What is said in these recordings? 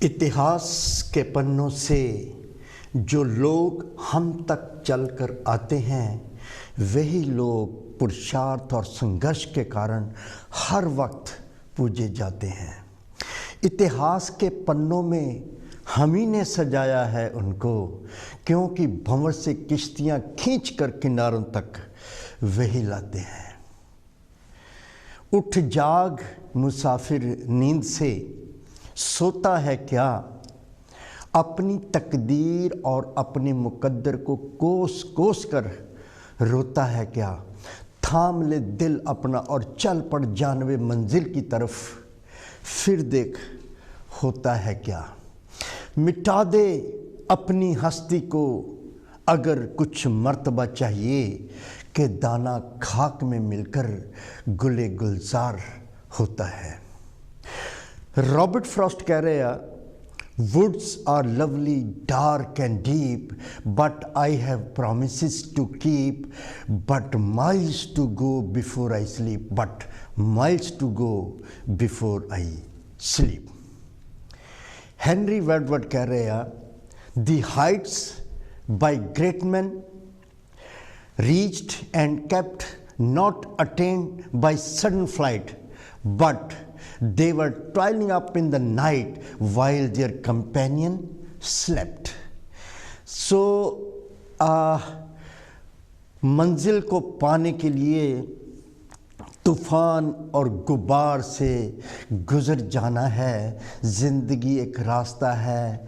इतिहास के पन्नों से जो लोग हम तक चलकर आते हैं वही लोग पुरुषार्थ और संघर्ष के कारण हर वक्त पूजे जाते हैं। इतिहास के पन्नों में हम ही ने सजाया है उनको, क्योंकि भंवर से किश्तियां खींचकर किनारों तक वही लाते हैं। उठ जाग मुसाफिर नींद से, सोता है क्या, अपनी तकदीर और अपने मुकद्दर को कोस कोस कर रोता है क्या। थाम ले दिल अपना और चल पड़ जानवे मंजिल की तरफ, फिर देख होता है क्या। मिटा दे अपनी हस्ती को अगर कुछ मर्तबा चाहिए, कि दाना खाक में मिलकर गुले गुलजार होता है। रॉबर्ट फ्रॉस्ट कह रहे हैं, Woods are lovely, dark and deep, but I have promises to keep, but miles to go before I sleep, but miles to go before I sleep. Henry Wadsworth कह रहे हैं, The heights by great men reached and kept, not attained by sudden flight, but they were toiling up in the night while their companion slept. So मंजिल को पाने के लिए तूफान और गुबार से गुजर जाना है। ज़िंदगी एक रास्ता है,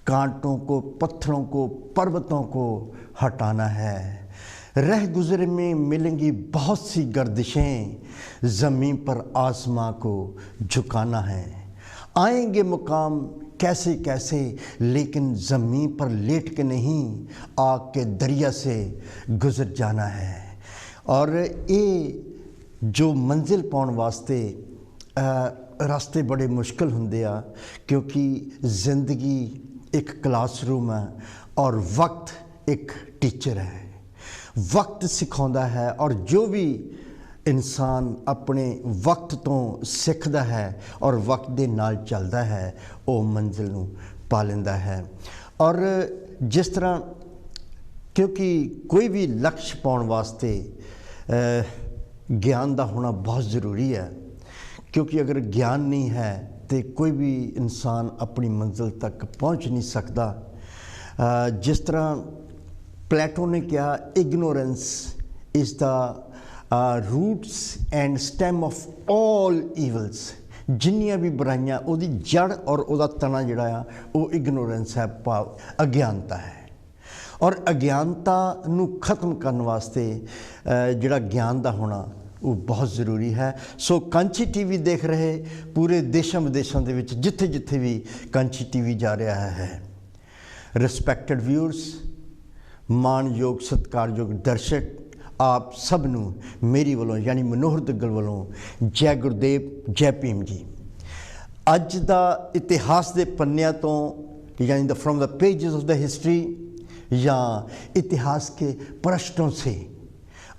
कांटों को, पत्थरों को, पर्वतों को हटाना है। रह गुज़रे में मिलेंगी बहुत सी गर्दिशें, ज़मीन पर आसमां को झुकाना है। आएंगे मुकाम कैसे कैसे, लेकिन ज़मीन पर लेट के नहीं, आग के दरिया से गुज़र जाना है। और ये जो मंजिल पाउण वास्ते रास्ते बड़े मुश्किल हुंदे आ, क्योंकि ज़िंदगी एक क्लासरूम है और वक्त एक टीचर है। वक्त सिखाउंदा है और जो भी इंसान अपने वक्त तो सीखदा है और वक्त दे नाल चलदा है, वो मंजिल नूं पा लैंदा है। और जिस तरह, क्योंकि कोई भी लक्ष्य पाउण वास्ते ज्ञान दा होना बहुत ज़रूरी है, क्योंकि अगर ज्ञान नहीं है तो कोई भी इंसान अपनी मंजिल तक पहुंच नहीं सकता। जिस तरह प्लेटो ने कहा, ignorance is the roots and stem of all evils. जिन्नियां भी बुराइयां, उहदी जड़ और उहदा तना जिहड़ा आ, वो इग्नोरेंस है, भाव अज्ञानता है। और अज्ञानता नूं खत्म करने वास्ते जिहड़ा ज्ञान दा होना वो बहुत ज़रूरी है। सो कांची टीवी देख रहे पूरे देशों विदेशों दे विच जिथे जिथे भी कांची टीवी जा रहा है, रिस्पैक्टेड व्यूअर्स, मानयोग सत्कारयोग दर्शक, आप सब नूं मेरी वालों यानी मनोहर दुग्गल वालों जय गुरुदेव, जय भीम जी। अज दा इतिहास दे पन्नियां तो यानी the from the pages of the history या इतिहास के पृष्ठों से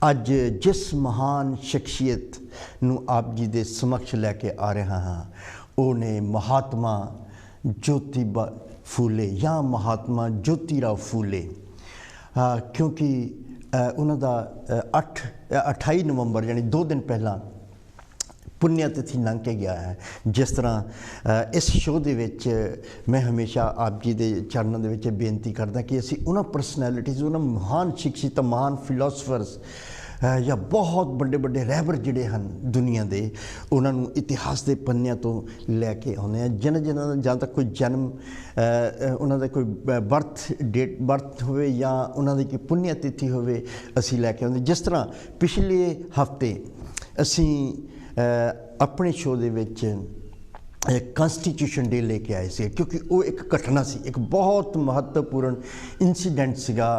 अज जिस महान शख्सियत नूं आप जी दे समक्ष लैके आ रहा हाँ, उन्हें महात्मा ज्योतिबा फूले या महात्मा ज्योतिराव फूले। क्योंकि उन्हों का 28 नवंबर यानी 2 दिन पहला पुण्यतिथि लंघ के गया है। जिस तरह इस शो दे विच मैं हमेशा आप जी के चरणों दे विच बेनती करदा कि असी उन्होंने परसनैलिटीज़, उन्होंने महान शिक्षित, महान फिलोसफर्स या बहुत बड़े बड़े रहबर जिहड़े हैं दुनिया के, उन्होंने इतिहास के पन्नियां तो लैके आने हैं। जिन्होंने जहाँ तक कोई जन्म, उन्होंने कोई बर्थ होवे या उन्होंने कोई पुण्यतिथि होवे, असी लैके आते। जिस तरह पिछले हफ्ते असी अपने शो दे विच कॉन्स्टिट्यूशन डे लेके आए थे, क्योंकि वो एक घटना सी, एक बहुत महत्वपूर्ण इंसीडेंट सीगा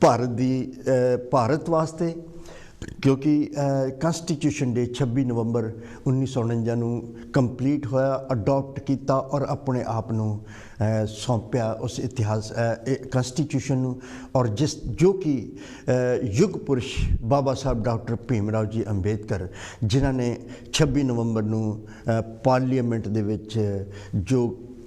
भारत वास्ते। क्योंकि कॉन्स्टिट्यूशन डे 26 नवंबर 1949 नूं कंप्लीट होया, अडॉप्ट किया और अपने आप नूं सौंपया उस इतिहास कॉन्स्टिट्यूशन नूं। और जो कि युग पुरुष बाबा साहब डॉक्टर भीमराव जी अंबेडकर, जिन्होंने 26 नवंबर नूं पार्लीमेंट दे विच जो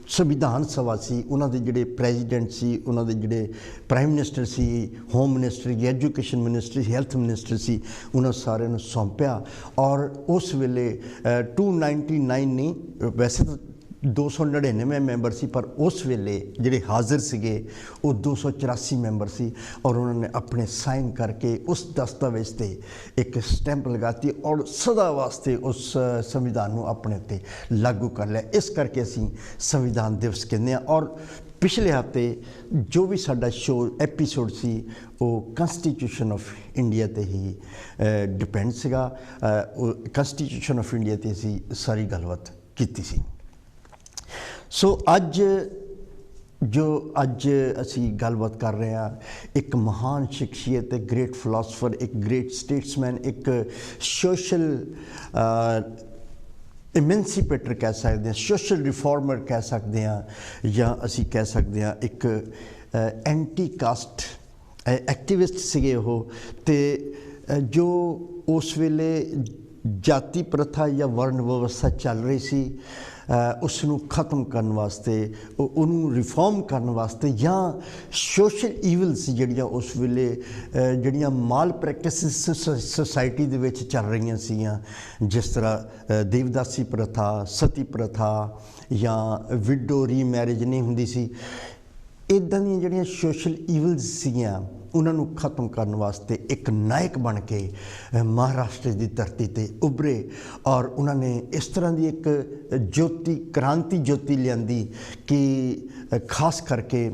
ਸੰਵਿਧਾਨ ਸਭਾ ਸੀ, ਉਹਨਾਂ ਦੇ ਜਿਹੜੇ ਪ੍ਰੈਜ਼ੀਡੈਂਟ ਸੀ, ਉਹਨਾਂ ਦੇ ਜਿਹੜੇ ਪ੍ਰਾਈਮ ਮਿਨਿਸਟਰ ਸੀ, ਹੋਮ ਮਿਨਿਸਟਰ ਸੀ, ਐਜੂਕੇਸ਼ਨ ਮਿਨਿਸਟਰ ਸੀ, ਹੈਲਥ ਮਿਨਿਸਟਰ ਸੀ, ਉਹਨਾਂ ਸਾਰਿਆਂ ਨੂੰ ਸੌਂਪਿਆ। ਔਰ ਉਸ ਵੇਲੇ 299 ਨਹੀਂ, ਵੈਸੇ ਤਾਂ 299 ਮੈਂਬਰ ਸੀ, ਪਰ ਉਸ ਵੇਲੇ ਜਿਹੜੇ ਹਾਜ਼ਰ ਸੀਗੇ ਉਹ 284 ਮੈਂਬਰ ਸੀ। ਔਰ ਉਹਨਾਂ ਨੇ ਆਪਣੇ ਸਾਈਨ ਕਰਕੇ ਉਸ ਦਸਤਾਵੇਜ਼ 'ਤੇ ਇੱਕ ਸਟੈਂਪ ਲਗਾਤੀ ਔਰ ਸਦਾ ਵਾਸਤੇ ਉਸ ਸੰਵਿਧਾਨ ਨੂੰ ਆਪਣੇ ਉੱਤੇ ਲਾਗੂ ਕਰ ਲਿਆ। ਇਸ ਕਰਕੇ ਅਸੀਂ ਸੰਵਿਧਾਨ ਦਿਵਸ ਕਹਿੰਦੇ ਹਾਂ। ਔਰ ਪਿਛਲੇ ਹਫ਼ਤੇ ਜੋ ਵੀ ਸਾਡਾ ਐਪੀਸੋਡ ਸੀ ਉਹ ਕੰਸਟੀਟਿਊਸ਼ਨ ਆਫ ਇੰਡੀਆ 'ਤੇ ਹੀ ਡਿਪੈਂਡ ਸੀਗਾ। ਉਹ ਕੰਸਟੀਟਿਊਸ਼ਨ ਆਫ ਇੰਡੀਆ 'ਤੇ ਅਸੀਂ ਸਾਰੀ ਗੱਲਬਾਤ ਕੀਤੀ ਸੀ। ਸੋ ਅੱਜ ਅਸੀਂ ਗੱਲਬਾਤ ਕਰ ਰਹੇ ਹਾਂ ਇੱਕ ਮਹਾਨ ਸ਼ਖਸੀਅਤ, ਇੱਕ ਗ੍ਰੇਟ ਫਿਲਾਸਫਰ, ਇੱਕ ਗ੍ਰੇਟ ਸਟੇਟਸਮੈਨ, ਇੱਕ ਸੋਸ਼ਲ ਇਮੈਂਸੀਪੇਟਰ ਕਹਿ ਸਕਦੇ ਹਾਂ, ਸੋਸ਼ਲ ਰਿਫਾਰਮਰ ਕਹਿ ਸਕਦੇ ਹਾਂ, ਜਾਂ ਅਸੀਂ ਕਹਿ ਸਕਦੇ ਹਾਂ ਇੱਕ ਐਂਟੀ ਕਾਸਟ ਐਕਟਿਵਿਸਟ ਸੀਗੇ ਉਹ। ਅਤੇ ਜੋ ਉਸ ਵੇਲੇ ਜਾਤੀ ਪ੍ਰਥਾ ਜਾਂ ਵਰਨ ਵਿਵਸਥਾ ਚੱਲ ਰਹੀ ਸੀ ਉਸ ਨੂੰ ਖ਼ਤਮ ਕਰਨ ਵਾਸਤੇ, ਉਹਨੂੰ ਰਿਫਾਰਮ ਕਰਨ ਵਾਸਤੇ, ਜਾਂ ਸੋਸ਼ਲ ਈਵਲਸ ਜਿਹੜੀਆਂ ਉਸ ਵੇਲੇ ਜਿਹੜੀਆਂ ਮਾਲ ਪ੍ਰੈਕਟਿਸਿਸ ਸੁਸਾਇਟੀ ਦੇ ਵਿੱਚ ਚੱਲ ਰਹੀਆਂ ਸੀਗੀਆਂ, ਜਿਸ ਤਰ੍ਹਾਂ ਦੇਵਦਾਸੀ ਪ੍ਰਥਾ, ਸਤੀ ਪ੍ਰਥਾ, ਜਾਂ ਵਿਡੋ ਰੀਮੈਰਿਜ ਨਹੀਂ ਹੁੰਦੀ ਸੀ, ਇੱਦਾਂ ਦੀਆਂ ਜਿਹੜੀਆਂ ਸੋਸ਼ਲ ਈਵਲਸ ਸੀਗੀਆਂ ਉਹਨਾਂ ਨੂੰ ਖ਼ਤਮ ਕਰਨ ਵਾਸਤੇ ਇੱਕ ਨਾਇਕ ਬਣ ਕੇ ਮਹਾਰਾਸ਼ਟਰ ਦੀ ਧਰਤੀ 'ਤੇ ਉੱਭਰੇ। ਔਰ ਉਹਨਾਂ ਨੇ ਇਸ ਤਰ੍ਹਾਂ ਦੀ ਇੱਕ ਕ੍ਰਾਂਤੀ ਜੋਤੀ ਲਿਆਂਦੀ ਕਿ ਖਾਸ ਕਰਕੇ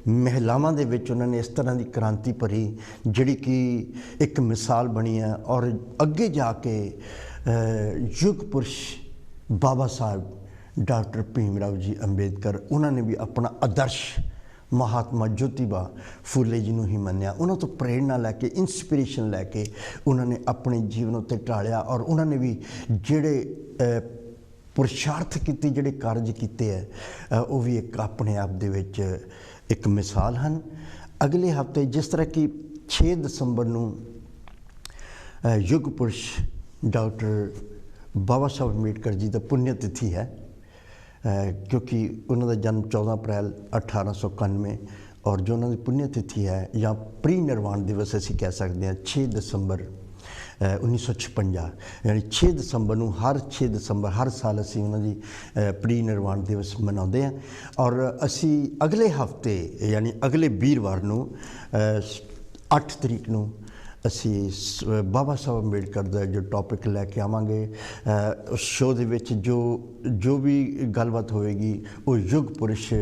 ਮਹਿਲਾਵਾਂ ਦੇ ਵਿੱਚ ਉਹਨਾਂ ਨੇ ਇਸ ਤਰ੍ਹਾਂ ਦੀ ਕ੍ਰਾਂਤੀ ਭਰੀ ਜਿਹੜੀ ਕਿ ਇੱਕ ਮਿਸਾਲ ਬਣੀ ਹੈ। ਔਰ ਅੱਗੇ ਜਾ ਕੇ ਯੁੱਗ ਪੁਰਸ਼ ਬਾਬਾ ਸਾਹਿਬ ਡਾਕਟਰ ਭੀਮ ਰਾਓ ਜੀ ਅੰਬੇਦਕਰ, ਉਹਨਾਂ ਨੇ ਵੀ ਆਪਣਾ ਆਦਰਸ਼ ਮਹਾਤਮਾ ਜੋਤੀਬਾ ਫੂਲੇ ਜੀ ਨੂੰ ਹੀ ਮੰਨਿਆ। ਉਹਨਾਂ ਤੋਂ ਪ੍ਰੇਰਨਾ ਲੈ ਕੇ, ਇੰਸਪੀਰੇਸ਼ਨ ਲੈ ਕੇ ਉਹਨਾਂ ਨੇ ਆਪਣੇ ਜੀਵਨ ਉੱਤੇ ਢਾਲਿਆ। ਔਰ ਉਹਨਾਂ ਨੇ ਵੀ ਜਿਹੜੇ ਪੁਰਸ਼ਾਰਥ ਕੀਤੇ, ਜਿਹੜੇ ਕਾਰਜ ਕੀਤੇ ਹੈ, ਉਹ ਵੀ ਇੱਕ ਆਪਣੇ ਆਪ ਦੇ ਵਿੱਚ ਇੱਕ ਮਿਸਾਲ ਹਨ। ਅਗਲੇ ਹਫ਼ਤੇ ਜਿਸ ਤਰ੍ਹਾਂ ਕਿ 6 ਦਸੰਬਰ ਨੂੰ ਯੁੱਗ ਪੁਰਸ਼ ਡਾਕਟਰ ਬਾਬਾ ਸਾਹਿਬ ਅੰਬੇਡਕਰ ਜੀ ਦਾ ਪੁੰਨਿਆ ਤਿਥੀ ਹੈ, ਕਿਉਂਕਿ ਉਹਨਾਂ ਦਾ ਜਨਮ 14 ਅਪ੍ਰੈਲ 1891 ਔਰ ਜੋ ਉਹਨਾਂ ਦੀ ਪੁੰਨਿਆ ਤਿਥੀ ਹੈ ਜਾਂ ਪ੍ਰੀ ਨਿਰਵਾਣ ਦਿਵਸ ਅਸੀਂ ਕਹਿ ਸਕਦੇ ਹਾਂ 6 ਦਸੰਬਰ 1956, ਯਾਨੀ 6 ਦਸੰਬਰ ਨੂੰ, ਹਰ 6 ਦਸੰਬਰ ਹਰ ਸਾਲ ਅਸੀਂ ਉਹਨਾਂ ਦੀ ਪ੍ਰੀ ਨਿਰਵਾਣ ਦਿਵਸ ਮਨਾਉਂਦੇ ਹਾਂ। ਔਰ ਅਸੀਂ ਅਗਲੇ ਹਫ਼ਤੇ ਯਾਨੀ ਅਗਲੇ ਵੀਰਵਾਰ ਨੂੰ 8 ਤਰੀਕ ਨੂੰ ਅਸੀਂ ਬਾਬਾ ਸਾਹਿਬ ਅੰਬੇਡਕਰ ਦਾ ਜੋ ਟੌਪਿਕ ਲੈ ਕੇ ਆਵਾਂਗੇ। ਉਸ ਸ਼ੋਅ ਦੇ ਵਿੱਚ ਜੋ ਵੀ ਗੱਲਬਾਤ ਹੋਵੇਗੀ ਉਹ ਯੁੱਗ ਪੁਰਸ਼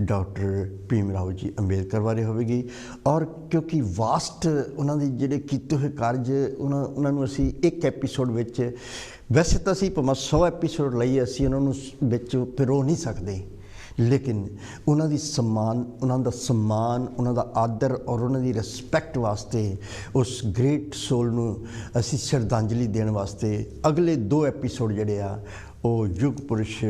ਡਾਕਟਰ ਭੀਮ ਰਾਓ ਜੀ ਅੰਬੇਦਕਰ ਬਾਰੇ ਹੋਵੇਗੀ। ਔਰ ਕਿਉਂਕਿ ਵਾਸਟ ਉਹਨਾਂ ਦੇ ਜਿਹੜੇ ਕੀਤੇ ਹੋਏ ਕਾਰਜ, ਉਹਨਾਂ ਨੂੰ ਅਸੀਂ ਇੱਕ ਐਪੀਸੋਡ ਵਿੱਚ, ਵੈਸੇ ਤਾਂ ਅਸੀਂ ਭਾਵੇਂ 100 ਐਪੀਸੋਡ ਲਈਏ ਅਸੀਂ ਉਹਨਾਂ ਨੂੰ ਵਿੱਚ ਪਿਰੋ ਨਹੀਂ ਸਕਦੇ, ਲੇਕਿਨ ਉਹਨਾਂ ਦਾ ਸਨਮਾਨ, ਉਹਨਾਂ ਦਾ ਆਦਰ ਔਰ ਉਹਨਾਂ ਦੀ ਰਿਸਪੈਕਟ ਵਾਸਤੇ, ਉਸ ਗ੍ਰੇਟ ਸੋਲ ਨੂੰ ਅਸੀਂ ਸ਼ਰਧਾਂਜਲੀ ਦੇਣ ਵਾਸਤੇ ਅਗਲੇ 2 ਐਪੀਸੋਡ ਜਿਹੜੇ ਆ ਉਹ ਯੁੱਗ ਪੁਰਸ਼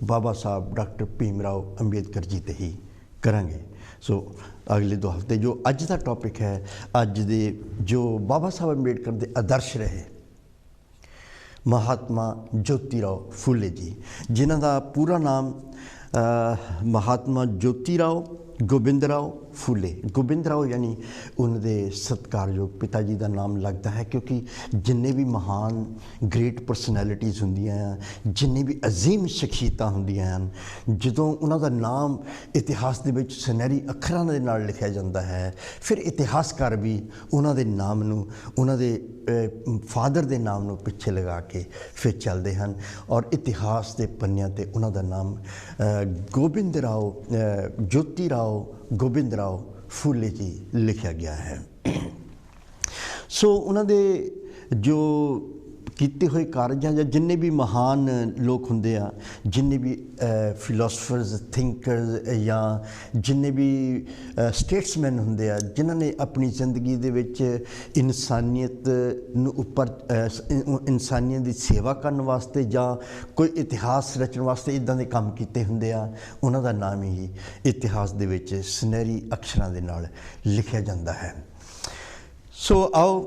ਬਾਬਾ ਸਾਹਿਬ ਡਾਕਟਰ ਭੀਮ ਰਾਓ ਅੰਬੇਦਕਰ ਜੀ 'ਤੇ ਹੀ ਕਰਾਂਗੇ। ਸੋ ਅਗਲੇ 2 ਹਫ਼ਤੇ ਜੋ ਅੱਜ ਦਾ ਟੌਪਿਕ ਹੈ, ਅੱਜ ਦੇ ਜੋ ਬਾਬਾ ਸਾਹਿਬ ਅੰਬੇਦਕਰ ਦੇ ਆਦਰਸ਼ ਰਹੇ, ਮਹਾਤਮਾ ਜੋਤੀ ਰਾਓ ਫੂਲੇ ਜੀ, ਜਿਨ੍ਹਾਂ ਦਾ ਪੂਰਾ ਨਾਮ ਮਹਾਤਮਾ ਜੋਤੀ ਰਾਓ ਗੋਬਿੰਦ ਰਾਓ ਫੂਲੇ। ਗੋਬਿੰਦ ਰਾਓ ਯਾਨੀ ਉਹਨਾਂ ਦੇ ਸਤਿਕਾਰਯੋਗ ਪਿਤਾ ਜੀ ਦਾ ਨਾਮ ਲੱਗਦਾ ਹੈ, ਕਿਉਂਕਿ ਜਿੰਨੇ ਵੀ ਮਹਾਨ ਗ੍ਰੇਟ ਪਰਸਨੈਲਿਟੀਜ਼ ਹੁੰਦੀਆਂ ਆ, ਜਿੰਨੇ ਵੀ ਅਜ਼ੀਮ ਸ਼ਖਸੀਅਤਾਂ ਹੁੰਦੀਆਂ ਹਨ, ਜਦੋਂ ਉਹਨਾਂ ਦਾ ਨਾਮ ਇਤਿਹਾਸ ਦੇ ਵਿੱਚ ਸੁਨਹਿਰੀ ਅੱਖਰਾਂ ਦੇ ਨਾਲ ਲਿਖਿਆ ਜਾਂਦਾ ਹੈ, ਫਿਰ ਇਤਿਹਾਸਕਾਰ ਵੀ ਉਹਨਾਂ ਦੇ ਨਾਮ ਨੂੰ, ਉਹਨਾਂ ਦੇ ਫਾਦਰ ਦੇ ਨਾਮ ਨੂੰ ਪਿੱਛੇ ਲਗਾ ਕੇ ਫਿਰ ਚੱਲਦੇ ਹਨ। ਔਰ ਇਤਿਹਾਸ ਦੇ ਪੰਨਿਆਂ 'ਤੇ ਉਹਨਾਂ ਦਾ ਨਾਮ ਗੋਬਿੰਦ ਰਾਓ, ਜੋਤੀ ਰਾਓ ਗੋਬਿੰਦ ਰਾਓ ਫੂਲੇ ਜੀ ਲਿਖਿਆ ਗਿਆ ਹੈ। ਸੋ ਉਹਨਾਂ ਦੇ ਜੋ ਕੀਤੇ ਹੋਏ ਕਾਰਜਾਂ ਜਾਂ ਜਿੰਨੇ ਵੀ ਮਹਾਨ ਲੋਕ ਹੁੰਦੇ ਆ, ਜਿੰਨੇ ਵੀ ਫਿਲਾਸਫਰਸ, ਥਿੰਕਰਸ ਜਾਂ ਜਿੰਨੇ ਵੀ ਸਟੇਟਸਮੈਨ ਹੁੰਦੇ ਆ, ਜਿਨ੍ਹਾਂ ਨੇ ਆਪਣੀ ਜ਼ਿੰਦਗੀ ਦੇ ਵਿੱਚ ਇਨਸਾਨੀਅਤ ਨੂੰ ਇਨਸਾਨੀਅਤ ਦੀ ਸੇਵਾ ਕਰਨ ਵਾਸਤੇ ਜਾਂ ਕੋਈ ਇਤਿਹਾਸ ਰਚਣ ਵਾਸਤੇ ਇੱਦਾਂ ਦੇ ਕੰਮ ਕੀਤੇ ਹੁੰਦੇ ਆ, ਉਹਨਾਂ ਦਾ ਨਾਮ ਹੀ ਇਤਿਹਾਸ ਦੇ ਵਿੱਚ ਸੁਨਹਿਰੀ ਅੱਖਰਾਂ ਦੇ ਨਾਲ ਲਿਖਿਆ ਜਾਂਦਾ ਹੈ। ਸੋ ਆਓ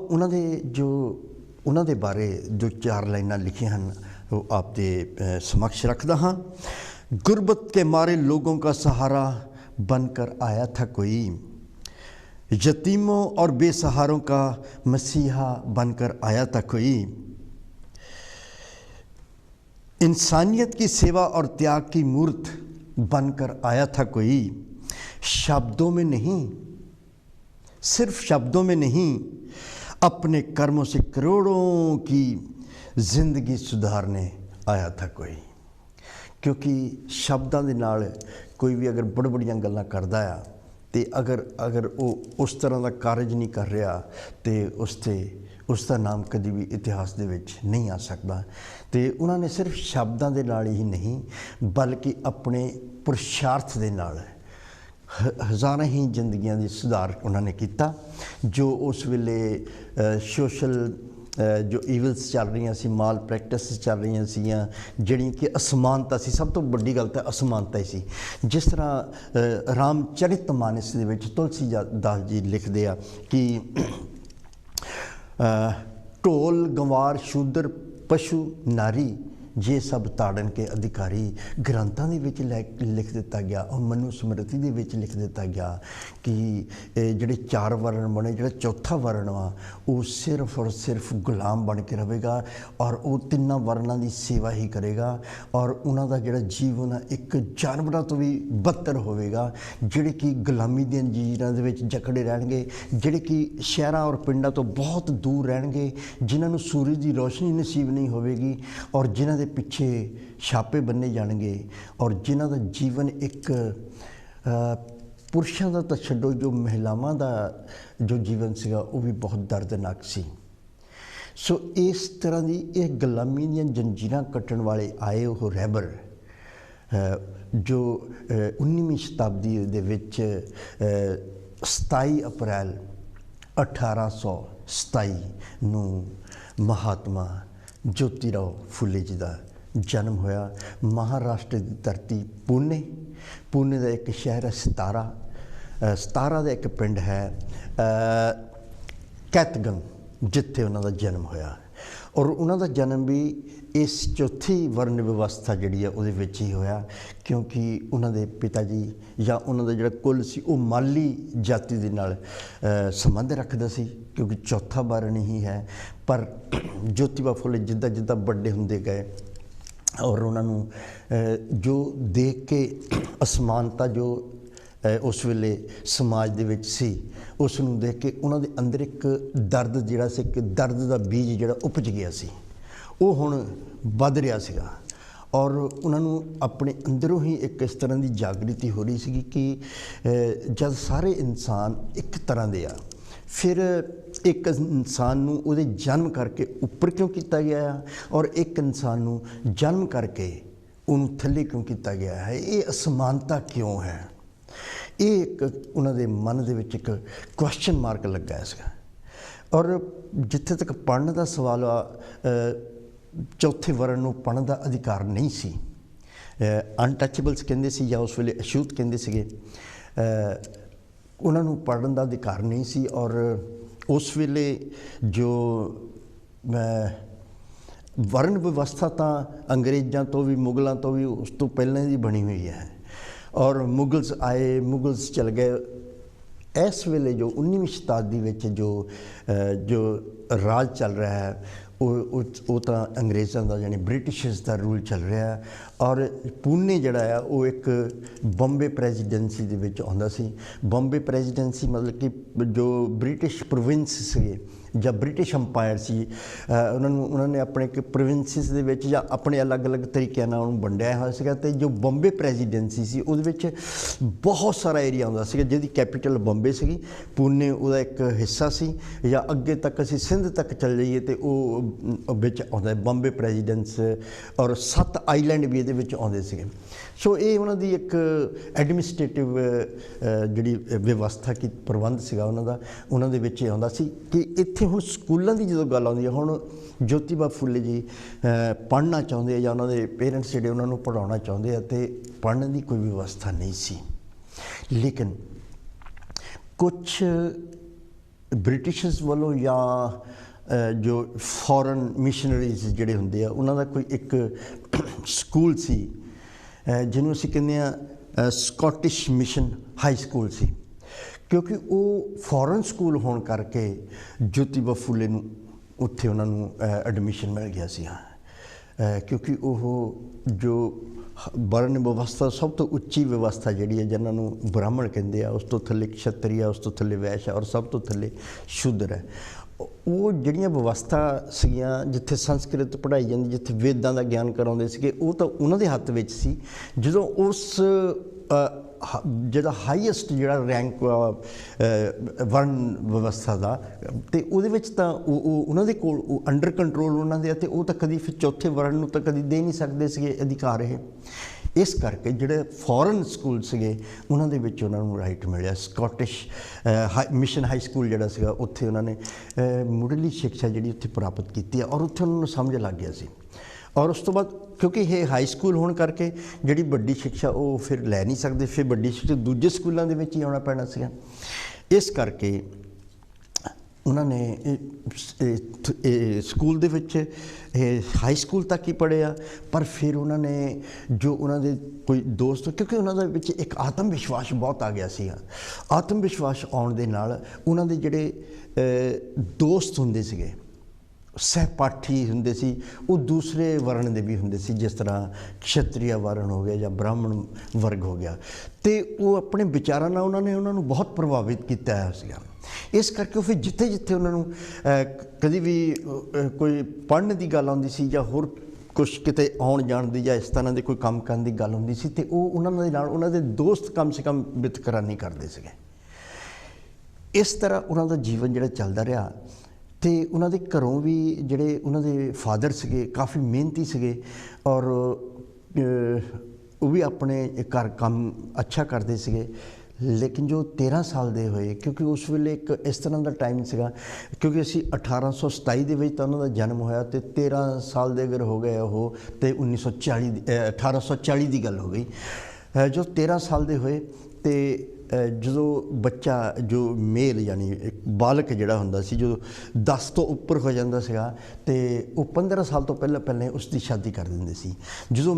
ਉਹਨਾਂ ਦੇ ਬਾਰੇ ਜੋ 4 ਲਾਈਨਾਂ ਲਿਖੀਆਂ ਹਨ ਉਹ ਆਪ ਦੇ ਸਮਕਸ਼ ਰੱਖਦਾ ਹਾਂ। गुर्बत के मारे लोगों का सहारा बनकर आया था कोई, यतीमों और बेसहारों का मसीहा बनकर आया था कोई। इंसानियत की सेवा और त्याग की मूर्त बनकर आया था कोई। शब्दों में नहीं, सिर्फ शब्दों में नहीं, अपने कर्मों से करोड़ों की जिंदगी सुधारने आया था कोई। क्योंकि शब्दां दे नाल कोई भी अगर बड़बड़ियां गल्लां करदा आ ते अगर वो उस तरह का कारज नहीं कर रहा तो उसका नाम कभी भी इतिहास दे विच नहीं आ सकता। तो उन्होंने सिर्फ शब्दां दे नाल ही नहीं बल्कि अपने पुरुषार्थ दे नाल हज़ारां ही जिंदगियां दी सुधार उन्होंने किया। जो उस वेले सोशल जो ईवल्स चल रही सी, माल प्रैक्टिस चल रही सी, जिहड़ी कि असमानता सी, सब तो वड्डी गल तो असमानता ही सी। जिस तरह रामचरित मानस दे विच तुलसी दास जी लिखते हैं कि ढोल गंवार शूद्र पशु नारी ये सब ताड़न के अधिकारी। ग्रंथां दे विच लिख दिता गया और मनुस्मृति दे विच लिख दिता गया कि जिहड़े चार वर्ण बने, जिहड़ा चौथा वर्ण वा वो सिर्फ और सिर्फ गुलाम बन के रहेगा और वो तिन्नां वर्णां दी सेवा ही करेगा और उन्हां दा जिहड़ा जीवन एक जानवरां तो भी बदतर होवेगा, जिहड़े कि गुलामी दी जंजीरां दे विच जकड़े रहणगे, जिहड़े कि शहरां और पिंडां तो बहुत दूर रहणगे, जिन्हां नूं सूरज की रोशनी नसीब नहीं होवेगी और जिन्हां दे पिछे छापे बन्ने जाणगे और जिन्हां दा जीवन एक पुरुषों का तो छड्डो, जो महिलावां का जो जीवन सीगा वो भी बहुत दर्दनाक सी। सो इस तरह की यह गुलामी दी जंजीरां कट्टण वाले आए वो रहबर जो 19वीं शताब्दी दे विच 27 अप्रैल 1827 नूं महात्मा ज्योतिराव फुले जी का जन्म होया। महाराष्ट्र की धरती पुणे का एक शहर है सतारा का एक पिंड है कैतगन, जिथे उन्हों का जन्म होया और उन्हों जन्म भी इस चौथी वर्ण व्यवस्था जी है वो ही होया क्योंकि उन्होंने पिता जी या उन्होंने जो कुल सी वो माली जाति के नाल संबंध रखता सी क्योंकि चौथा वर्ण ही है। पर ज्योतिबा फुले जिदा जिदा बड़े होंदे गए और उन्होंने जो देख के असमानता जो उस वेले समाज दे विच सी उसनूं देख के उन्होंने अंदर एक दर्द जिहड़ा सी, एक दर्द का बीज जिहड़ा उपज गया सी, वो हुण वध रहा सीगा और उन्होंने अपने अंदरों ही एक इस तरह की जागृति हो रही सी कि जब सारे इंसान एक तरह के आ फिर एक इंसान नूं उहदे जन्म करके उपर क्यों किया गया है और एक इंसान नूं जन्म करके उन्होंने थले क्यों किया गया है, ये असमानता क्यों है। ये एक उन्होंने मन दे विच एक क्वेश्चन मार्क लगा है और जिथे तक पढ़ने का सवाल आ चौथे वर्ण नूं पढ़ने का अधिकार नहीं सी। अनटचेबल्स कहंदे सी या उस वेले अछूत कहंदे सीगे, उन्होंने पढ़ने का अधिकार नहीं सी और उस वेले जो वर्ण व्यवस्था तो अंग्रेज़ों तो भी मुगलों तो भी उस तो पहले ही बनी हुई है और मुगल्स आए, मुगल्स चल गए। इस वेले जो 19वीं शताब्दी विच जो राज चल रहा है वो तो अंग्रेज़ों का यानी ब्रिटिशर्स का रूल चल रहा है और पुणे जिहड़ा है वो एक बॉम्बे प्रेजिडेंसी दे विच आउंदा सी। बॉम्बे प्रेजिडेंसी मतलब कि जो ब्रिटिश प्रोविंस से या ब्रिटिश अंपायर सी उन्होंने अपने प्रोविंसिस दे विच या अपने अलग अलग तरीक़े नाल उन्होंने वंडिया होया सीगा ते जो बॉम्बे प्रेजिडेंसी सी उहदे विच बहुत सारा एरिया आउंदा सीगा जिहदी कैपीटल बॉम्बे सीगी, पुणे उहदा एक हिस्सा सी या अगे तक असीं सिंध तक चल जाइए तो वो विच आउंदा बॉम्बे प्रेजिडेंस और 7 आईलैंड भी इहदे विच आउंदे सीगे। सो ये उन्हों दी एक एडमिनिस्ट्रेटिव जिहड़ी व्यवस्था की प्रबंध सीगा उन्हों दे विच आउंदा सी कि इत्थे हुण स्कूलों की जो गल आउंदी है हुण ज्योतिबा फुले जी पढ़ना चाहुंदे या उन्होंने पेरेंट्स जिहड़े उन्होंने पढ़ाउणा चाहुंदे आ ते पढ़ने की कोई व्यवस्था नहीं सी। लेकिन कुछ ब्रिटिशर्स वालों या जो फॉरन मिशनरीज जिहड़े हुंदे आ उन्हां दा कोई एक स्कूल सी ਜਿਹਨੂੰ ਅਸੀਂ ਕਹਿੰਦੇ ਹਾਂ ਸਕਾਟਿਸ਼ ਮਿਸ਼ਨ ਹਾਈ ਸਕੂਲ ਸੀ, ਕਿਉਂਕਿ ਉਹ ਫੋਰਨ ਸਕੂਲ ਹੋਣ ਕਰਕੇ ਜੋਤੀਬਾ ਫੂਲੇ ਨੂੰ ਉੱਥੇ ਉਹਨਾਂ ਨੂੰ ਐਡਮਿਸ਼ਨ ਮਿਲ ਗਿਆ ਸੀ। ਕਿਉਂਕਿ ਉਹ ਜੋ ਵਰਨ ਵਿਵਸਥਾ ਸਭ ਤੋਂ ਉੱਚੀ ਵਿਵਸਥਾ ਜਿਹੜੀ ਹੈ, ਜਿਹਨਾਂ ਨੂੰ ਬ੍ਰਾਹਮਣ ਕਹਿੰਦੇ ਆ, ਉਸ ਤੋਂ ਥੱਲੇ ਕਸ਼ਤਰੀ ਆ, ਉਸ ਤੋਂ ਥੱਲੇ ਵੈਸ਼ ਆ, ਔਰ ਸਭ ਤੋਂ ਥੱਲੇ ਸ਼ੂਦਰ ਹੈ। ਉਹ ਜਿਹੜੀਆਂ ਵਿਵਸਥਾ ਸੀਗੀਆਂ, ਜਿੱਥੇ ਸੰਸਕ੍ਰਿਤ ਪੜ੍ਹਾਈ ਜਾਂਦੀ, ਜਿੱਥੇ ਵੇਦਾਂ ਦਾ ਗਿਆਨ ਕਰਾਉਂਦੇ ਸੀਗੇ, ਉਹ ਤਾਂ ਉਹਨਾਂ ਦੇ ਹੱਥ ਵਿੱਚ ਸੀ। ਜਦੋਂ ਉਸ ਜਿਹੜਾ ਹਾਈਐਸਟ ਜਿਹੜਾ ਰੈਂਕ ਵਰਨ ਵਿਵਸਥਾ ਦਾ, ਅਤੇ ਉਹਦੇ ਵਿੱਚ ਤਾਂ ਉਹ ਉਹਨਾਂ ਦੇ ਕੋਲ ਉਹ ਅੰਡਰ ਕੰਟਰੋਲ ਉਹਨਾਂ ਦੇ, ਅਤੇ ਉਹ ਤਾਂ ਕਦੀ ਫਿਰ ਚੌਥੇ ਵਰਨ ਨੂੰ ਤਾਂ ਕਦੀ ਦੇ ਨਹੀਂ ਸਕਦੇ ਸੀਗੇ ਅਧਿਕਾਰ ਇਹ। ਇਸ ਕਰਕੇ ਜਿਹੜੇ ਫੋਰਨ ਸਕੂਲ ਸੀਗੇ ਉਹਨਾਂ ਦੇ ਵਿੱਚ ਉਹਨਾਂ ਨੂੰ ਰਾਈਟ ਮਿਲਿਆ। ਸਕਾਟਿਸ਼ ਮਿਸ਼ਨ ਹਾਈ ਸਕੂਲ ਜਿਹੜਾ ਸੀਗਾ, ਉੱਥੇ ਉਹਨਾਂ ਨੇ ਮੁੱਢਲੀ ਸਿੱਖਿਆ ਜਿਹੜੀ ਉੱਥੇ ਪ੍ਰਾਪਤ ਕੀਤੀ ਹੈ, ਔਰ ਉੱਥੇ ਉਹਨਾਂ ਨੂੰ ਸਮਝ ਲੱਗ ਗਿਆ ਸੀ। ਔਰ ਉਸ ਤੋਂ ਬਾਅਦ ਕਿਉਂਕਿ ਇਹ ਹਾਈ ਸਕੂਲ ਹੋਣ ਕਰਕੇ ਜਿਹੜੀ ਵੱਡੀ ਸਿੱਖਿਆ ਉਹ ਫਿਰ ਲੈ ਨਹੀਂ ਸਕਦੇ, ਫਿਰ ਵੱਡੀ ਸਿੱਖਿਆ ਦੂਜੇ ਸਕੂਲਾਂ ਦੇ ਵਿੱਚ ਹੀ ਆਉਣਾ ਪੈਣਾ ਸੀਗਾ। ਇਸ ਕਰਕੇ ਉਹਨਾਂ ਨੇ ਸਕੂਲ ਦੇ ਵਿੱਚ ਹਾਈ ਸਕੂਲ ਤੱਕ ਹੀ ਪੜ੍ਹਿਆ, ਪਰ ਫਿਰ ਉਹਨਾਂ ਨੇ ਜੋ ਉਹਨਾਂ ਦੇ ਕੋਈ ਦੋਸਤ, ਕਿਉਂਕਿ ਉਹਨਾਂ ਦੇ ਵਿੱਚ ਇੱਕ ਆਤਮ ਵਿਸ਼ਵਾਸ ਬਹੁਤ ਆ ਗਿਆ ਸੀਗਾ। ਆਤਮ ਵਿਸ਼ਵਾਸ ਆਉਣ ਦੇ ਨਾਲ ਉਹਨਾਂ ਦੇ ਜਿਹੜੇ ਦੋਸਤ ਹੁੰਦੇ ਸੀਗੇ, ਸਹਿਪਾਠੀ ਹੁੰਦੇ ਸੀ, ਉਹ ਦੂਸਰੇ ਵਰਨ ਦੇ ਵੀ ਹੁੰਦੇ ਸੀ, ਜਿਸ ਤਰ੍ਹਾਂ ਕਸ਼ਤਰੀਆ ਵਰਨ ਹੋ ਗਿਆ ਜਾਂ ਬ੍ਰਾਹਮਣ ਵਰਗ ਹੋ ਗਿਆ, ਅਤੇ ਉਹ ਆਪਣੇ ਵਿਚਾਰਾਂ ਨਾਲ ਉਹਨਾਂ ਨੂੰ ਬਹੁਤ ਪ੍ਰਭਾਵਿਤ ਕੀਤਾ ਹੋਇਆ ਸੀਗਾ। ਇਸ ਕਰਕੇ ਉਹ ਫਿਰ ਜਿੱਥੇ ਜਿੱਥੇ ਉਹਨਾਂ ਨੂੰ ਕਦੀ ਵੀ ਕੋਈ ਪੜ੍ਹਨ ਦੀ ਗੱਲ ਆਉਂਦੀ ਸੀ ਜਾਂ ਹੋਰ ਕੁਛ ਕਿਤੇ ਆਉਣ ਜਾਣ ਦੀ ਜਾਂ ਇਸ ਤਰ੍ਹਾਂ ਦੇ ਕੋਈ ਕੰਮ ਕਰਨ ਦੀ ਗੱਲ ਹੁੰਦੀ ਸੀ, ਅਤੇ ਉਹ ਉਹਨਾਂ ਦੇ ਨਾਲ ਉਹਨਾਂ ਦੇ ਦੋਸਤ ਕਮ ਸੇ ਕਮ ਵਿਤਕਰਾ ਨਹੀਂ ਕਰਦੇ ਸੀਗੇ। ਇਸ ਤਰ੍ਹਾਂ ਉਹਨਾਂ ਦਾ ਜੀਵਨ ਜਿਹੜਾ ਚੱਲਦਾ ਰਿਹਾ। ਅਤੇ ਉਹਨਾਂ ਦੇ ਘਰੋਂ ਵੀ ਜਿਹੜੇ ਉਹਨਾਂ ਦੇ ਫਾਦਰ ਸੀਗੇ ਕਾਫੀ ਮਿਹਨਤੀ ਸੀਗੇ, ਔਰ ਉਹ ਵੀ ਆਪਣੇ ਘਰ ਕੰਮ ਅੱਛਾ ਕਰਦੇ ਸੀਗੇ। ਲੇਕਿਨ ਜੋ 13 ਸਾਲ ਦੇ ਹੋਏ, ਕਿਉਂਕਿ ਉਸ ਵੇਲੇ ਇੱਕ ਇਸ ਤਰ੍ਹਾਂ ਦਾ ਟਾਈਮ ਸੀਗਾ, ਕਿਉਂਕਿ ਅਸੀਂ 1827 ਦੇ ਵਿੱਚ ਤਾਂ ਉਹਨਾਂ ਦਾ ਜਨਮ ਹੋਇਆ, ਅਤੇ 13 ਸਾਲ ਦੇ ਅਗਰ ਹੋ ਗਏ ਉਹ, ਅਤੇ 1840 ਦੀ ਗੱਲ ਹੋ ਗਈ। ਜੋ 13 ਸਾਲ ਦੇ ਹੋਏ, ਅਤੇ ਜਦੋਂ ਬੱਚਾ ਜੋ ਮੇਲ ਯਾਨੀ ਇੱਕ ਬਾਲਕ ਜਿਹੜਾ ਹੁੰਦਾ ਸੀ, ਜਦੋਂ 10 ਤੋਂ ਉੱਪਰ ਹੋ ਜਾਂਦਾ ਸੀਗਾ, ਅਤੇ ਉਹ 15 ਸਾਲ ਤੋਂ ਪਹਿਲਾਂ ਉਸ ਦੀ ਸ਼ਾਦੀ ਕਰ ਦਿੰਦੇ ਸੀ। ਜਦੋਂ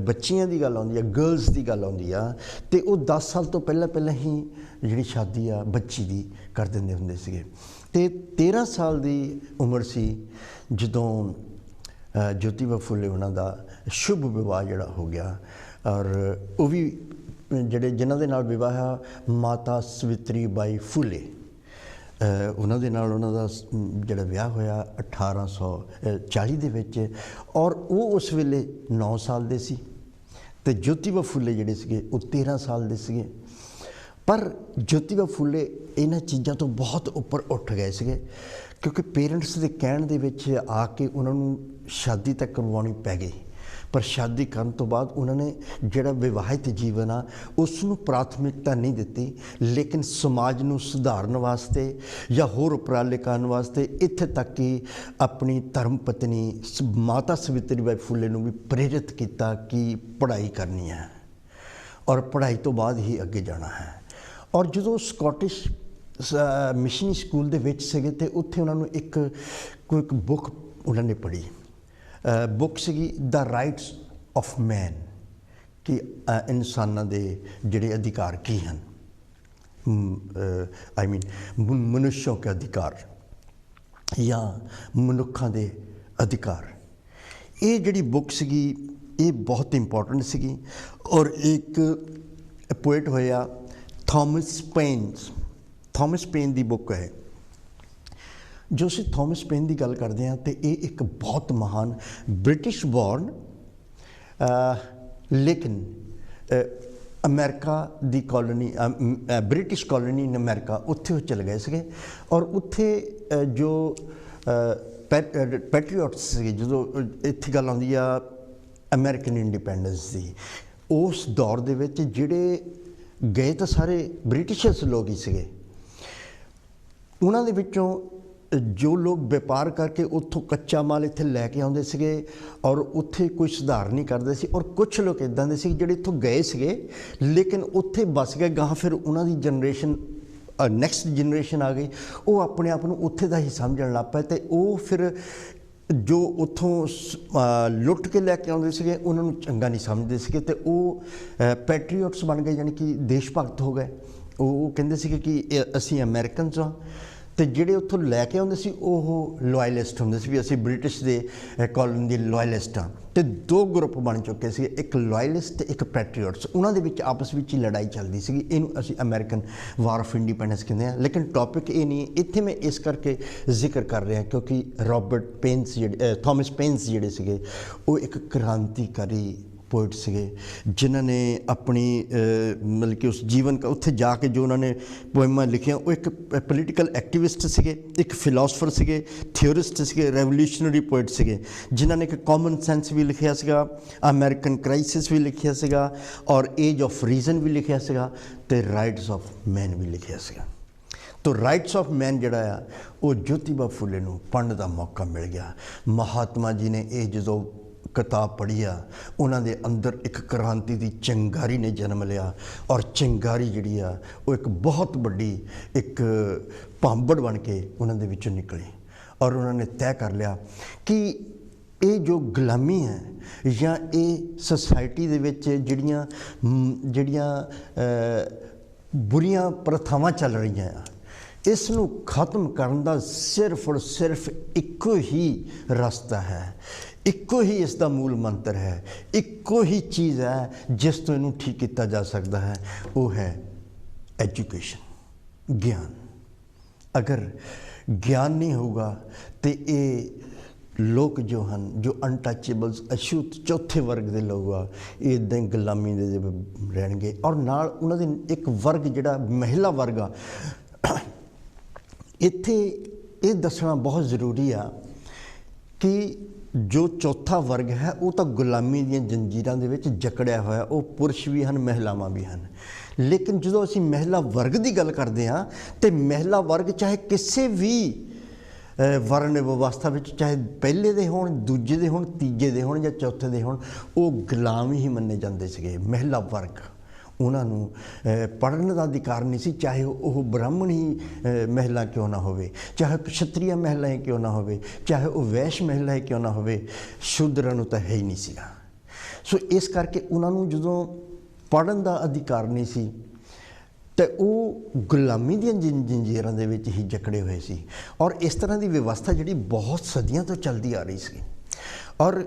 ਬੱਚੀਆਂ ਦੀ ਗੱਲ ਆਉਂਦੀ ਆ, ਗਰਲਸ ਦੀ ਗੱਲ ਆਉਂਦੀ ਆ, ਅਤੇ ਉਹ 10 ਸਾਲ ਤੋਂ ਪਹਿਲਾਂ ਹੀ ਜਿਹੜੀ ਸ਼ਾਦੀ ਆ ਬੱਚੀ ਦੀ ਕਰ ਦਿੰਦੇ ਹੁੰਦੇ ਸੀਗੇ। ਅਤੇ 13 ਸਾਲ ਦੀ ਉਮਰ ਸੀ ਜਦੋਂ ਜੋਤੀਬਾ ਫੂਲੇ ਉਹਨਾਂ ਦਾ ਸ਼ੁਭ ਵਿਵਾਹ ਜਿਹੜਾ ਹੋ ਗਿਆ, ਔਰ ਉਹ ਵੀ ਜਿਨ੍ਹਾਂ ਦੇ ਨਾਲ ਵਿਵਾਹ ਆ, ਮਾਤਾ ਸਵਿਤਰੀ ਬਾਈ ਫੂਲੇ, ਉਹਨਾਂ ਦੇ ਨਾਲ ਉਹਨਾਂ ਦਾ ਜਿਹੜਾ ਵਿਆਹ ਹੋਇਆ 1840 ਦੇ ਵਿੱਚ, ਔਰ ਉਹ ਉਸ ਵੇਲੇ 9 ਸਾਲ ਦੇ ਸੀ, ਅਤੇ ਜੋਤੀਬਾ ਫੂਲੇ ਜਿਹੜੇ ਸੀਗੇ ਉਹ 13 ਸਾਲ ਦੇ ਸੀਗੇ। ਪਰ ਜੋਤੀਬਾ ਫੂਲੇ ਇਹਨਾਂ ਚੀਜ਼ਾਂ ਤੋਂ ਬਹੁਤ ਉੱਪਰ ਉੱਠ ਗਏ ਸੀਗੇ, ਕਿਉਂਕਿ ਪੇਰੈਂਟਸ ਦੇ ਕਹਿਣ ਦੇ ਵਿੱਚ ਆ ਕੇ ਉਹਨਾਂ ਨੂੰ ਸ਼ਾਦੀ ਤੱਕ ਕਰਵਾਉਣੀ ਪੈ ਗਈ। ਪਰ ਸ਼ਾਦੀ ਕਰਨ ਤੋਂ ਬਾਅਦ ਉਹਨਾਂ ਨੇ ਜਿਹੜਾ ਵਿਵਾਹਿਤ ਜੀਵਨ ਆ ਉਸ ਨੂੰ ਪ੍ਰਾਥਮਿਕਤਾ ਨਹੀਂ ਦਿੱਤੀ, ਲੇਕਿਨ ਸਮਾਜ ਨੂੰ ਸੁਧਾਰਨ ਵਾਸਤੇ ਜਾਂ ਹੋਰ ਉਪਰਾਲੇ ਕਰਨ ਵਾਸਤੇ ਇੱਥੇ ਤੱਕ ਕਿ ਆਪਣੀ ਧਰਮ ਪਤਨੀ ਮਾਤਾ ਸਵਿਤਰੀ ਬਾਈ ਫੂਲੇ ਨੂੰ ਵੀ ਪ੍ਰੇਰਿਤ ਕੀਤਾ ਕਿ ਪੜ੍ਹਾਈ ਕਰਨੀ ਹੈ, ਔਰ ਪੜ੍ਹਾਈ ਤੋਂ ਬਾਅਦ ਹੀ ਅੱਗੇ ਜਾਣਾ ਹੈ। ਔਰ ਜਦੋਂ ਸਕਾਟਿਸ਼ ਮਿਸ਼ਨਰੀ ਸਕੂਲ ਦੇ ਵਿੱਚ ਸੀਗੇ, ਅਤੇ ਉੱਥੇ ਉਹਨਾਂ ਨੂੰ ਕੋਈ ਬੁੱਕ ਉਹਨਾਂ ਨੇ ਪੜ੍ਹੀ। ਬੁੱਕ ਸੀਗੀ ਦਾ ਰਾਈਟਸ ਆਫ ਮੈਨ, ਕਿ ਇਨਸਾਨਾਂ ਦੇ ਜਿਹੜੇ ਅਧਿਕਾਰ ਕੀ ਹਨ, ਮਨੁੱਸ਼ੋਂ ਕੇ ਅਧਿਕਾਰ ਜਾਂ ਮਨੁੱਖਾਂ ਦੇ ਅਧਿਕਾਰ। ਇਹ ਜਿਹੜੀ ਬੁੱਕ ਸੀਗੀ ਇਹ ਬਹੁਤ ਇੰਪੋਰਟੈਂਟ ਸੀਗੀ। ਔਰ ਇੱਕ ਪੋਇਟ ਹੋਇਆ ਥਾਮਸ ਪੇਨ ਦੀ ਬੁੱਕ ਹੈ। ਜੋ ਅਸੀਂ ਥਾਮਸ ਪੇਨ ਦੀ ਗੱਲ ਕਰਦੇ ਹਾਂ, ਅਤੇ ਇਹ ਇੱਕ ਬਹੁਤ ਮਹਾਨ ਬ੍ਰਿਟਿਸ਼ ਬੋਰਨ, ਲੇਕਿਨ ਅਮਰੀਕਾ ਦੀ ਕਾਲੋਨੀ, ਬ੍ਰਿਟਿਸ਼ ਕਾਲੋਨੀ ਇਨ ਅਮਰੀਕਾ, ਉੱਥੇ ਉਹ ਚਲੇ ਗਏ ਸੀਗੇ। ਔਰ ਉੱਥੇ ਜੋ ਪੈਟਰੀਓਟਸ ਸੀਗੇ, ਜਦੋਂ ਇੱਥੇ ਗੱਲ ਆਉਂਦੀ ਆ ਅਮਰੀਕਨ ਇੰਡੀਪੈਂਡੈਂਸ ਦੀ, ਉਸ ਦੌਰ ਦੇ ਵਿੱਚ ਜਿਹੜੇ ਗਏ ਤਾਂ ਸਾਰੇ ਬ੍ਰਿਟਿਸ਼ਰਸ ਲੋਕ ਹੀ ਸੀਗੇ। ਉਹਨਾਂ ਦੇ ਵਿੱਚੋਂ ਜੋ ਲੋਕ ਵਪਾਰ ਕਰਕੇ ਉੱਥੋਂ ਕੱਚਾ ਮਾਲ ਇੱਥੇ ਲੈ ਕੇ ਆਉਂਦੇ ਸੀਗੇ, ਔਰ ਉੱਥੇ ਕੋਈ ਸੁਧਾਰ ਨਹੀਂ ਕਰਦੇ ਸੀ। ਔਰ ਕੁਛ ਲੋਕ ਇੱਦਾਂ ਦੇ ਸੀ ਜਿਹੜੇ ਇੱਥੋਂ ਗਏ ਸੀਗੇ, ਲੇਕਿਨ ਉੱਥੇ ਵੱਸ ਗਏ। ਗਾਹਾਂ ਫਿਰ ਉਹਨਾਂ ਦੀ ਜਨਰੇਸ਼ਨ, ਨੈਕਸਟ ਜਨਰੇਸ਼ਨ ਆ ਗਈ, ਉਹ ਆਪਣੇ ਆਪ ਨੂੰ ਉੱਥੇ ਦਾ ਹੀ ਸਮਝਣ ਲੱਗ ਪਏ, ਅਤੇ ਉਹ ਫਿਰ ਜੋ ਉੱਥੋਂ ਲੁੱਟ ਕੇ ਲੈ ਕੇ ਆਉਂਦੇ ਸੀਗੇ ਉਹਨਾਂ ਨੂੰ ਚੰਗਾ ਨਹੀਂ ਸਮਝਦੇ ਸੀਗੇ ਤੇ ਉਹ ਪੈਟਰੀਓਟਸ ਬਣ ਗਏ, ਯਾਨੀ ਕਿ ਦੇਸ਼ ਭਗਤ ਹੋ ਗਏ। ਉਹ ਕਹਿੰਦੇ ਸੀਗੇ ਕਿ ਅਸੀਂ ਅਮਰੀਕਨਸ ਹਾਂ, ਤੇ ਜਿਹੜੇ ਉੱਥੋਂ ਲੈ ਕੇ ਆਉਂਦੇ ਸੀ ਉਹ ਲੋਇਲਿਸਟ ਹੁੰਦੇ ਸੀ ਵੀ ਅਸੀਂ ਬ੍ਰਿਟਿਸ਼ ਦੇ ਕਾਲੋਨੀ ਦੇ ਲੋਇਲਿਸਟ ਹਾਂ। ਤੇ ਦੋ ਗਰੁੱਪ ਬਣ ਚੁੱਕੇ ਸੀ, ਇੱਕ ਲੋਇਲਿਸਟ ਤੇ ਇੱਕ ਪੈਟਰੀਓਟਸ। ਉਹਨਾਂ ਦੇ ਵਿੱਚ ਆਪਸ ਵਿੱਚ ਹੀ ਲੜਾਈ ਚੱਲਦੀ ਸੀਗੀ। ਇਹਨੂੰ ਅਸੀਂ ਅਮਰੀਕਨ ਵਾਰ ਆਫ ਇੰਡੀਪੈਂਡੈਂਸ ਕਹਿੰਦੇ ਹਾਂ। ਲੇਕਿਨ ਟੌਪਿਕ ਇਹ ਨਹੀਂ, ਇੱਥੇ ਮੈਂ ਇਸ ਕਰਕੇ ਜ਼ਿਕਰ ਕਰ ਰਿਹਾ ਕਿਉਂਕਿ ਰੋਬਰਟ ਪੇਨਸ ਥੋਮਸ ਪੇਨਸ ਜਿਹੜੇ ਸੀਗੇ ਉਹ ਇੱਕ ਕ੍ਰਾਂਤੀਕਾਰੀ ਪੋਇਟ ਸੀਗੇ, ਜਿਨ੍ਹਾਂ ਨੇ ਆਪਣੀ ਮਤਲਬ ਕਿ ਉਸ ਜੀਵਨ ਉੱਥੇ ਜਾ ਕੇ ਜੋ ਉਹਨਾਂ ਨੇ ਪੋਇਮਾਂ ਲਿਖੀਆਂ, ਉਹ ਇੱਕ ਪੋਲੀਟੀਕਲ ਐਕਟਿਵਿਸਟ ਸੀਗੇ, ਇੱਕ ਫਿਲਾਸਫਰ ਸੀਗੇ, ਥਿਓਰਿਸਟ ਸੀਗੇ, ਰੈਵੋਲੂਸ਼ਨਰੀ ਪੋਇਟ ਸੀਗੇ, ਜਿਨ੍ਹਾਂ ਨੇ ਇੱਕ ਕਾਮਨ ਸੈਂਸ ਵੀ ਲਿਖਿਆ ਸੀਗਾ, ਅਮਰੀਕਨ ਕ੍ਰਾਈਸਿਸ ਵੀ ਲਿਖਿਆ ਸੀਗਾ, ਔਰ ਏਜ ਆਫ ਰੀਜ਼ਨ ਵੀ ਲਿਖਿਆ ਸੀਗਾ, ਅਤੇ ਰਾਈਟਸ ਆਫ ਮੈਨ ਵੀ ਲਿਖਿਆ ਸੀਗਾ। ਤੋ ਰਾਈਟਸ ਆਫ ਮੈਨ ਜਿਹੜਾ ਆ ਉਹ ਜੋਤੀਬਾ ਫੂਲੇ ਨੂੰ ਪੜ੍ਹਨ ਦਾ ਮੌਕਾ ਮਿਲ ਗਿਆ। ਮਹਾਤਮਾ ਜੀ ਨੇ ਇਹ ਜਦੋਂ ਕਿਤਾਬ ਪੜ੍ਹੀ ਆ, ਉਹਨਾਂ ਦੇ ਅੰਦਰ ਇੱਕ ਕ੍ਰਾਂਤੀ ਦੀ ਚਿੰਗਾਰੀ ਨੇ ਜਨਮ ਲਿਆ, ਔਰ ਚਿੰਗਾਰੀ ਜਿਹੜੀ ਆ ਉਹ ਇੱਕ ਬਹੁਤ ਵੱਡੀ ਇੱਕ ਭਾਂਬੜ ਬਣ ਕੇ ਉਹਨਾਂ ਦੇ ਵਿੱਚੋਂ ਨਿਕਲੀ, ਔਰ ਉਹਨਾਂ ਨੇ ਤੈਅ ਕਰ ਲਿਆ ਕਿ ਇਹ ਜੋ ਗੁਲਾਮੀ ਹੈ ਜਾਂ ਇਹ ਸੁਸਾਇਟੀ ਦੇ ਵਿੱਚ ਜਿਹੜੀਆਂ ਬੁਰੀਆਂ ਪ੍ਰਥਾਵਾਂ ਚੱਲ ਰਹੀਆਂ ਆ, ਇਸ ਨੂੰ ਖਤਮ ਕਰਨ ਦਾ ਸਿਰਫ ਔਰ ਸਿਰਫ ਇੱਕੋ ਹੀ ਰਸਤਾ ਹੈ, ਇੱਕੋ ਹੀ ਇਸ ਦਾ ਮੂਲ ਮੰਤਰ ਹੈ, ਇੱਕੋ ਹੀ ਚੀਜ਼ ਹੈ ਜਿਸ ਤੋਂ ਇਹਨੂੰ ਠੀਕ ਕੀਤਾ ਜਾ ਸਕਦਾ ਹੈ, ਉਹ ਹੈ ਐਜੂਕੇਸ਼ਨ, ਗਿਆਨ। ਅਗਰ ਗਿਆਨ ਨਹੀਂ ਹੋਊਗਾ ਤਾਂ ਇਹ ਲੋਕ ਜੋ ਹਨ, ਜੋ ਅਨਟੱਚੇਬਲਸ, ਅਛੂਤ ਚੌਥੇ ਵਰਗ ਦੇ ਲੋਕ ਆ, ਇਹ ਇੱਦਾਂ ਹੀ ਗੁਲਾਮੀ ਦੇ ਰਹਿਣਗੇ। ਔਰ ਨਾਲ ਉਹਨਾਂ ਦੇ ਇੱਕ ਵਰਗ ਜਿਹੜਾ ਮਹਿਲਾ ਵਰਗ ਆ, ਇੱਥੇ ਇਹ ਦੱਸਣਾ ਬਹੁਤ ਜ਼ਰੂਰੀ ਆ ਕਿ ਜੋ ਚੌਥਾ ਵਰਗ ਹੈ ਉਹ ਤਾਂ ਗੁਲਾਮੀ ਦੀਆਂ ਜੰਜੀਰਾਂ ਦੇ ਵਿੱਚ ਜਕੜਿਆ ਹੋਇਆ, ਉਹ ਪੁਰਸ਼ ਵੀ ਹਨ, ਮਹਿਲਾਵਾਂ ਵੀ ਹਨ। ਲੇਕਿਨ ਜਦੋਂ ਅਸੀਂ ਮਹਿਲਾ ਵਰਗ ਦੀ ਗੱਲ ਕਰਦੇ ਹਾਂ ਤਾਂ ਮਹਿਲਾ ਵਰਗ ਚਾਹੇ ਕਿਸੇ ਵੀ ਵਰਨ ਵਿਵਸਥਾ ਵਿੱਚ, ਚਾਹੇ ਪਹਿਲੇ ਦੇ ਹੋਣ, ਦੂਜੇ ਦੇ ਹੋਣ, ਤੀਜੇ ਦੇ ਹੋਣ ਜਾਂ ਚੌਥੇ ਦੇ ਹੋਣ, ਉਹ ਗੁਲਾਮ ਹੀ ਮੰਨੇ ਜਾਂਦੇ ਸੀਗੇ। ਮਹਿਲਾ ਵਰਗ, ਉਹਨਾਂ ਨੂੰ ਪੜ੍ਹਨ ਦਾ ਅਧਿਕਾਰ ਨਹੀਂ ਸੀ, ਚਾਹੇ ਉਹ ਬ੍ਰਾਹਮਣ ਹੀ ਮਹਿਲਾ ਕਿਉਂ ਨਾ ਹੋਵੇ, ਚਾਹੇ ਕਸ਼ਤਰੀਆ ਮਹਿਲਾ ਹੀ ਕਿਉਂ ਨਾ ਹੋਵੇ, ਚਾਹੇ ਉਹ ਵੈਸ਼ ਮਹਿਲਾ ਹੀ ਕਿਉਂ ਨਾ ਹੋਵੇ, ਸ਼ੂਦਰਾਂ ਨੂੰ ਤਾਂ ਹੈ ਹੀ ਨਹੀਂ ਸੀਗਾ। ਸੋ ਇਸ ਕਰਕੇ ਉਹਨਾਂ ਨੂੰ ਜਦੋਂ ਪੜ੍ਹਨ ਦਾ ਅਧਿਕਾਰ ਨਹੀਂ ਸੀ ਅਤੇ ਉਹ ਗੁਲਾਮੀ ਦੀਆਂ ਜੰਜੀਰਾਂ ਦੇ ਵਿੱਚ ਹੀ ਜਕੜੇ ਹੋਏ ਸੀ। ਔਰ ਇਸ ਤਰ੍ਹਾਂ ਦੀ ਵਿਵਸਥਾ ਜਿਹੜੀ ਬਹੁਤ ਸਦੀਆਂ ਤੋਂ ਚੱਲਦੀ ਆ ਰਹੀ ਸੀ। ਔਰ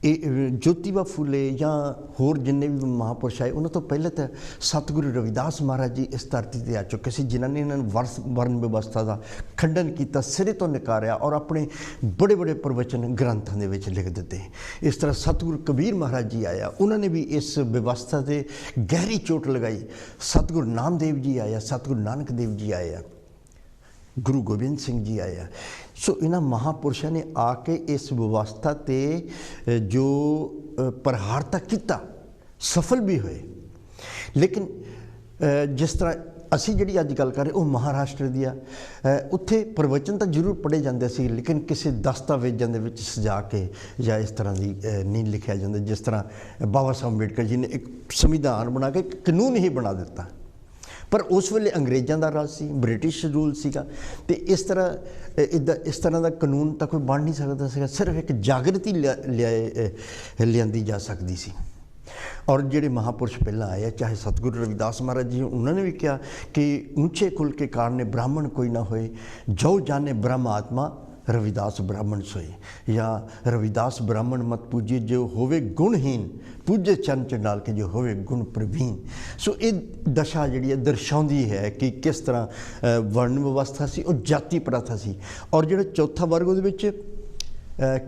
ਇਹ ਜੋਤੀਬਾ ਫੂਲੇ ਜਾਂ ਹੋਰ ਜਿੰਨੇ ਵੀ ਮਹਾਂਪੁਰਸ਼ ਆਏ, ਉਹਨਾਂ ਤੋਂ ਪਹਿਲਾਂ ਤਾਂ ਸਤਿਗੁਰੂ ਰਵਿਦਾਸ ਮਹਾਰਾਜ ਜੀ ਇਸ ਧਰਤੀ 'ਤੇ ਆ ਚੁੱਕੇ ਸੀ, ਜਿਨ੍ਹਾਂ ਨੇ ਇਹਨਾਂ ਨੂੰ ਵਰਨ ਵਿਵਸਥਾ ਦਾ ਖੰਡਨ ਕੀਤਾ, ਸਿਰੇ ਤੋਂ ਨਕਾਰਿਆ, ਔਰ ਆਪਣੇ ਬੜੇ ਬੜੇ ਪ੍ਰਵਚਨ ਗ੍ਰੰਥਾਂ ਦੇ ਵਿੱਚ ਲਿਖ ਦਿੱਤੇ। ਇਸ ਤਰ੍ਹਾਂ ਸਤਿਗੁਰੂ ਕਬੀਰ ਮਹਾਰਾਜ ਜੀ ਆਇਆ, ਉਹਨਾਂ ਨੇ ਵੀ ਇਸ ਵਿਵਸਥਾ 'ਤੇ ਗਹਿਰੀ ਚੋਟ ਲਗਾਈ। ਸਤਿਗੁਰੂ ਨਾਮਦੇਵ ਜੀ ਆਇਆ, ਸਤਿਗੁਰੂ ਨਾਨਕ ਦੇਵ ਜੀ ਆਏ ਆ, ਗੁਰੂ ਗੋਬਿੰਦ ਸਿੰਘ ਜੀ ਆਏ ਆ। ਸੋ ਇਹਨਾਂ ਮਹਾਂਪੁਰਸ਼ਾਂ ਨੇ ਆ ਕੇ ਇਸ ਵਿਵਸਥਾ 'ਤੇ ਜੋ ਪ੍ਰਹਾਰ ਤਾਂ ਕੀਤਾ, ਸਫਲ ਵੀ ਹੋਏ। ਲੇਕਿਨ ਜਿਸ ਤਰ੍ਹਾਂ ਅਸੀਂ ਜਿਹੜੀ ਅੱਜ ਗੱਲ ਕਰ ਰਹੇ ਉਹ ਮਹਾਰਾਸ਼ਟਰ ਦੀ ਆ, ਉੱਥੇ ਪ੍ਰਵਚਨ ਤਾਂ ਜ਼ਰੂਰ ਪੜ੍ਹੇ ਜਾਂਦੇ ਸੀ, ਲੇਕਿਨ ਕਿਸੇ ਦਸਤਾਵੇਜ਼ਾਂ ਦੇ ਵਿੱਚ ਸਜਾ ਕੇ ਜਾਂ ਇਸ ਤਰ੍ਹਾਂ ਦੀ ਨਹੀਂ ਲਿਖਿਆ ਜਾਂਦਾ। ਜਿਸ ਤਰ੍ਹਾਂ ਬਾਬਾ ਸਾਹਿਬ ਅੰਬੇਡਕਰ ਜੀ ਨੇ ਇੱਕ ਸੰਵਿਧਾਨ ਬਣਾ ਕੇ ਕਾਨੂੰਨ ਹੀ ਬਣਾ ਦਿੱਤਾ, ਪਰ ਉਸ ਵੇਲੇ ਅੰਗਰੇਜ਼ਾਂ ਦਾ ਰਾਜ ਸੀ, ਬ੍ਰਿਟਿਸ਼ ਰੂਲ ਸੀਗਾ, ਅਤੇ ਇਸ ਤਰ੍ਹਾਂ ਦਾ ਕਾਨੂੰਨ ਤਾਂ ਕੋਈ ਬਣ ਨਹੀਂ ਸਕਦਾ ਸੀਗਾ। ਸਿਰਫ ਇੱਕ ਜਾਗਰਤੀ ਲਿਆਂਦੀ ਜਾ ਸਕਦੀ ਸੀ। ਔਰ ਜਿਹੜੇ ਮਹਾਂਪੁਰਸ਼ ਪਹਿਲਾਂ ਆਏ, ਚਾਹੇ ਸਤਿਗੁਰੂ ਰਵਿਦਾਸ ਮਹਾਰਾਜ ਜੀ, ਉਹਨਾਂ ਨੇ ਵੀ ਕਿਹਾ ਕਿ ਉੱਚੇ ਕੁਲ ਕੇ ਕਾਰਨੇ ਬ੍ਰਾਹਮਣ ਕੋਈ ਨਾ ਹੋਏ, ਜੋ ਜਾਣੇ ਬ੍ਰਹਮ ਆਤਮਾ ਰਵਿਦਾਸ ਬ੍ਰਾਹਮਣ ਸੋਏ, ਜਾਂ ਰਵਿਦਾਸ ਬ੍ਰਾਹਮਣ ਮਤ ਪੂਜੇ ਜੋ ਹੋਵੇ ਗੁਣਹੀਨ, ਪੂਜੇ ਚਰਨ ਚੰਡਾਲ ਕੇ ਜੋ ਹੋਵੇ ਗੁਣ ਪ੍ਰਵੀਨ। ਸੋ ਇਹ ਦਸ਼ਾ ਜਿਹੜੀ ਹੈ ਦਰਸਾਉਂਦੀ ਹੈ ਕਿ ਕਿਸ ਤਰ੍ਹਾਂ ਵਰਨ ਵਿਵਸਥਾ ਸੀ, ਉਹ ਜਾਤੀ ਪ੍ਰਥਾ ਸੀ। ਔਰ ਜਿਹੜਾ ਚੌਥਾ ਵਰਗ ਉਹਦੇ ਵਿੱਚ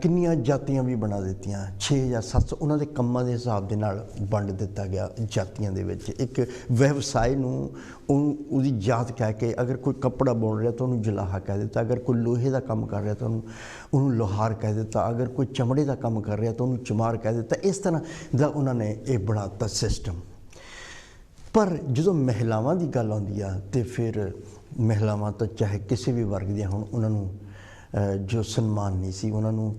ਕਿੰਨੀਆਂ ਜਾਤੀਆਂ ਵੀ ਬਣਾ ਦਿੱਤੀਆਂ, 6 ਜਾਂ 7, ਉਹਨਾਂ ਦੇ ਕੰਮਾਂ ਦੇ ਹਿਸਾਬ ਦੇ ਨਾਲ ਵੰਡ ਦਿੱਤਾ ਗਿਆ ਜਾਤੀਆਂ ਦੇ ਵਿੱਚ। ਇੱਕ ਵਿਵਸਾਏ ਨੂੰ ਉਹਦੀ ਜਾਤ ਕਹਿ ਕੇ, ਅਗਰ ਕੋਈ ਕੱਪੜਾ ਬੁਣ ਰਿਹਾ ਤਾਂ ਉਹਨੂੰ ਜਲਾਹਾ ਕਹਿ ਦਿੱਤਾ, ਅਗਰ ਕੋਈ ਲੋਹੇ ਦਾ ਕੰਮ ਕਰ ਰਿਹਾ ਤਾਂ ਉਹਨੂੰ ਲੋਹਾਰ ਕਹਿ ਦਿੱਤਾ, ਅਗਰ ਕੋਈ ਚਮੜੇ ਦਾ ਕੰਮ ਕਰ ਰਿਹਾ ਤਾਂ ਉਹਨੂੰ ਚਮਾਰ ਕਹਿ ਦਿੱਤਾ। ਇਸ ਤਰ੍ਹਾਂ ਦਾ ਉਹਨਾਂ ਨੇ ਇਹ ਬਣਾ ਦਿੱਤਾ ਸਿਸਟਮ। ਪਰ ਜਦੋਂ ਮਹਿਲਾਵਾਂ ਦੀ ਗੱਲ ਆਉਂਦੀ ਆ ਤਾਂ ਫਿਰ ਮਹਿਲਾਵਾਂ ਤਾਂ ਚਾਹੇ ਕਿਸੇ ਵੀ ਵਰਗ ਦੀਆਂ ਹੋਣ, ਉਹਨਾਂ ਨੂੰ ਜੋ ਸਨਮਾਨ ਨਹੀਂ ਸੀ, ਉਹਨਾਂ ਨੂੰ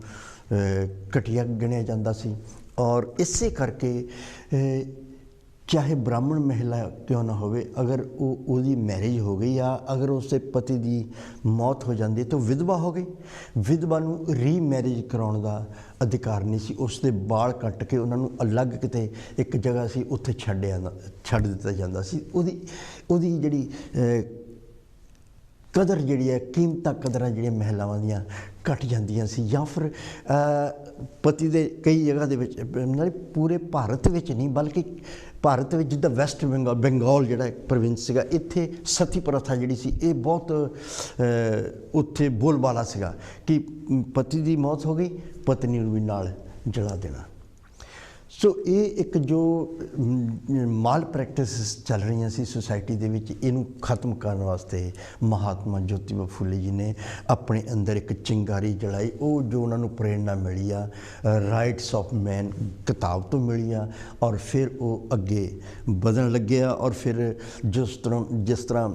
ਘਟੀਆ ਗਿਣਿਆ ਜਾਂਦਾ ਸੀ। ਔਰ ਇਸੇ ਕਰਕੇ ਚਾਹੇ ਬ੍ਰਾਹਮਣ ਮਹਿਲਾ ਕਿਉਂ ਨਾ ਹੋਵੇ, ਅਗਰ ਉਹਦੀ ਮੈਰਿਜ ਹੋ ਗਈ ਜਾਂ ਅਗਰ ਉਸਦੇ ਪਤੀ ਦੀ ਮੌਤ ਹੋ ਜਾਂਦੀ ਤਾਂ ਵਿਧਵਾ ਹੋ ਗਈ। ਵਿਧਵਾ ਨੂੰ ਰੀਮੈਰਿਜ ਕਰਾਉਣ ਦਾ ਅਧਿਕਾਰ ਨਹੀਂ ਸੀ। ਉਸ ਦੇ ਬਾਲ ਕੱਟ ਕੇ ਉਹਨਾਂ ਨੂੰ ਅਲੱਗ ਕਿਤੇ ਇੱਕ ਜਗ੍ਹਾ ਸੀ ਉੱਥੇ ਛੱਡ ਦਿੱਤਾ ਜਾਂਦਾ ਸੀ। ਉਹਦੀ ਜਿਹੜੀ ਕਦਰ ਜਿਹੜੀ ਹੈ, ਕੀਮਤਾਂ ਕਦਰਾਂ ਜਿਹੜੀਆਂ ਮਹਿਲਾਵਾਂ ਦੀਆਂ ਘੱਟ ਜਾਂਦੀਆਂ ਸੀ। ਜਾਂ ਫਿਰ ਪਤੀ ਦੇ ਕਈ ਜਗ੍ਹਾ ਦੇ ਵਿੱਚ, ਪੂਰੇ ਭਾਰਤ ਵਿੱਚ ਨਹੀਂ ਬਲਕਿ ਭਾਰਤ ਵਿੱਚ ਜਿੱਦਾਂ ਵੈਸਟ ਬੰਗਾਲ ਜਿਹੜਾ ਪ੍ਰੋਵਿੰਸ ਸੀਗਾ, ਇੱਥੇ ਸਤੀ ਪ੍ਰਥਾ ਜਿਹੜੀ ਸੀ ਇਹ ਬਹੁਤ ਉੱਥੇ ਬੋਲਬਾਲਾ ਸੀਗਾ ਕਿ ਪਤੀ ਦੀ ਮੌਤ ਹੋ ਗਈ, ਪਤਨੀ ਨੂੰ ਵੀ ਨਾਲ ਜਲਾ ਦੇਣਾ। ਸੋ ਇਹ ਇੱਕ ਜੋ ਮਾਲ ਪ੍ਰੈਕਟਿਸਿਸ ਚੱਲ ਰਹੀਆਂ ਸੀ ਸੁਸਾਇਟੀ ਦੇ ਵਿੱਚ, ਇਹਨੂੰ ਖਤਮ ਕਰਨ ਵਾਸਤੇ ਮਹਾਤਮਾ ਜੋਤੀਬਾ ਫੂਲੇ ਜੀ ਨੇ ਆਪਣੇ ਅੰਦਰ ਇੱਕ ਚਿੰਗਾਰੀ ਜਲਾਈ। ਉਹ ਜੋ ਉਹਨਾਂ ਨੂੰ ਪ੍ਰੇਰਨਾ ਮਿਲੀ ਆ ਰਾਈਟਸ ਆਫ ਮੈਨ ਕਿਤਾਬ ਤੋਂ ਮਿਲੀ ਆ, ਔਰ ਫਿਰ ਉਹ ਅੱਗੇ ਵਧਣ ਲੱਗੇ ਆ। ਔਰ ਫਿਰ ਜਿਸ ਤਰ੍ਹਾਂ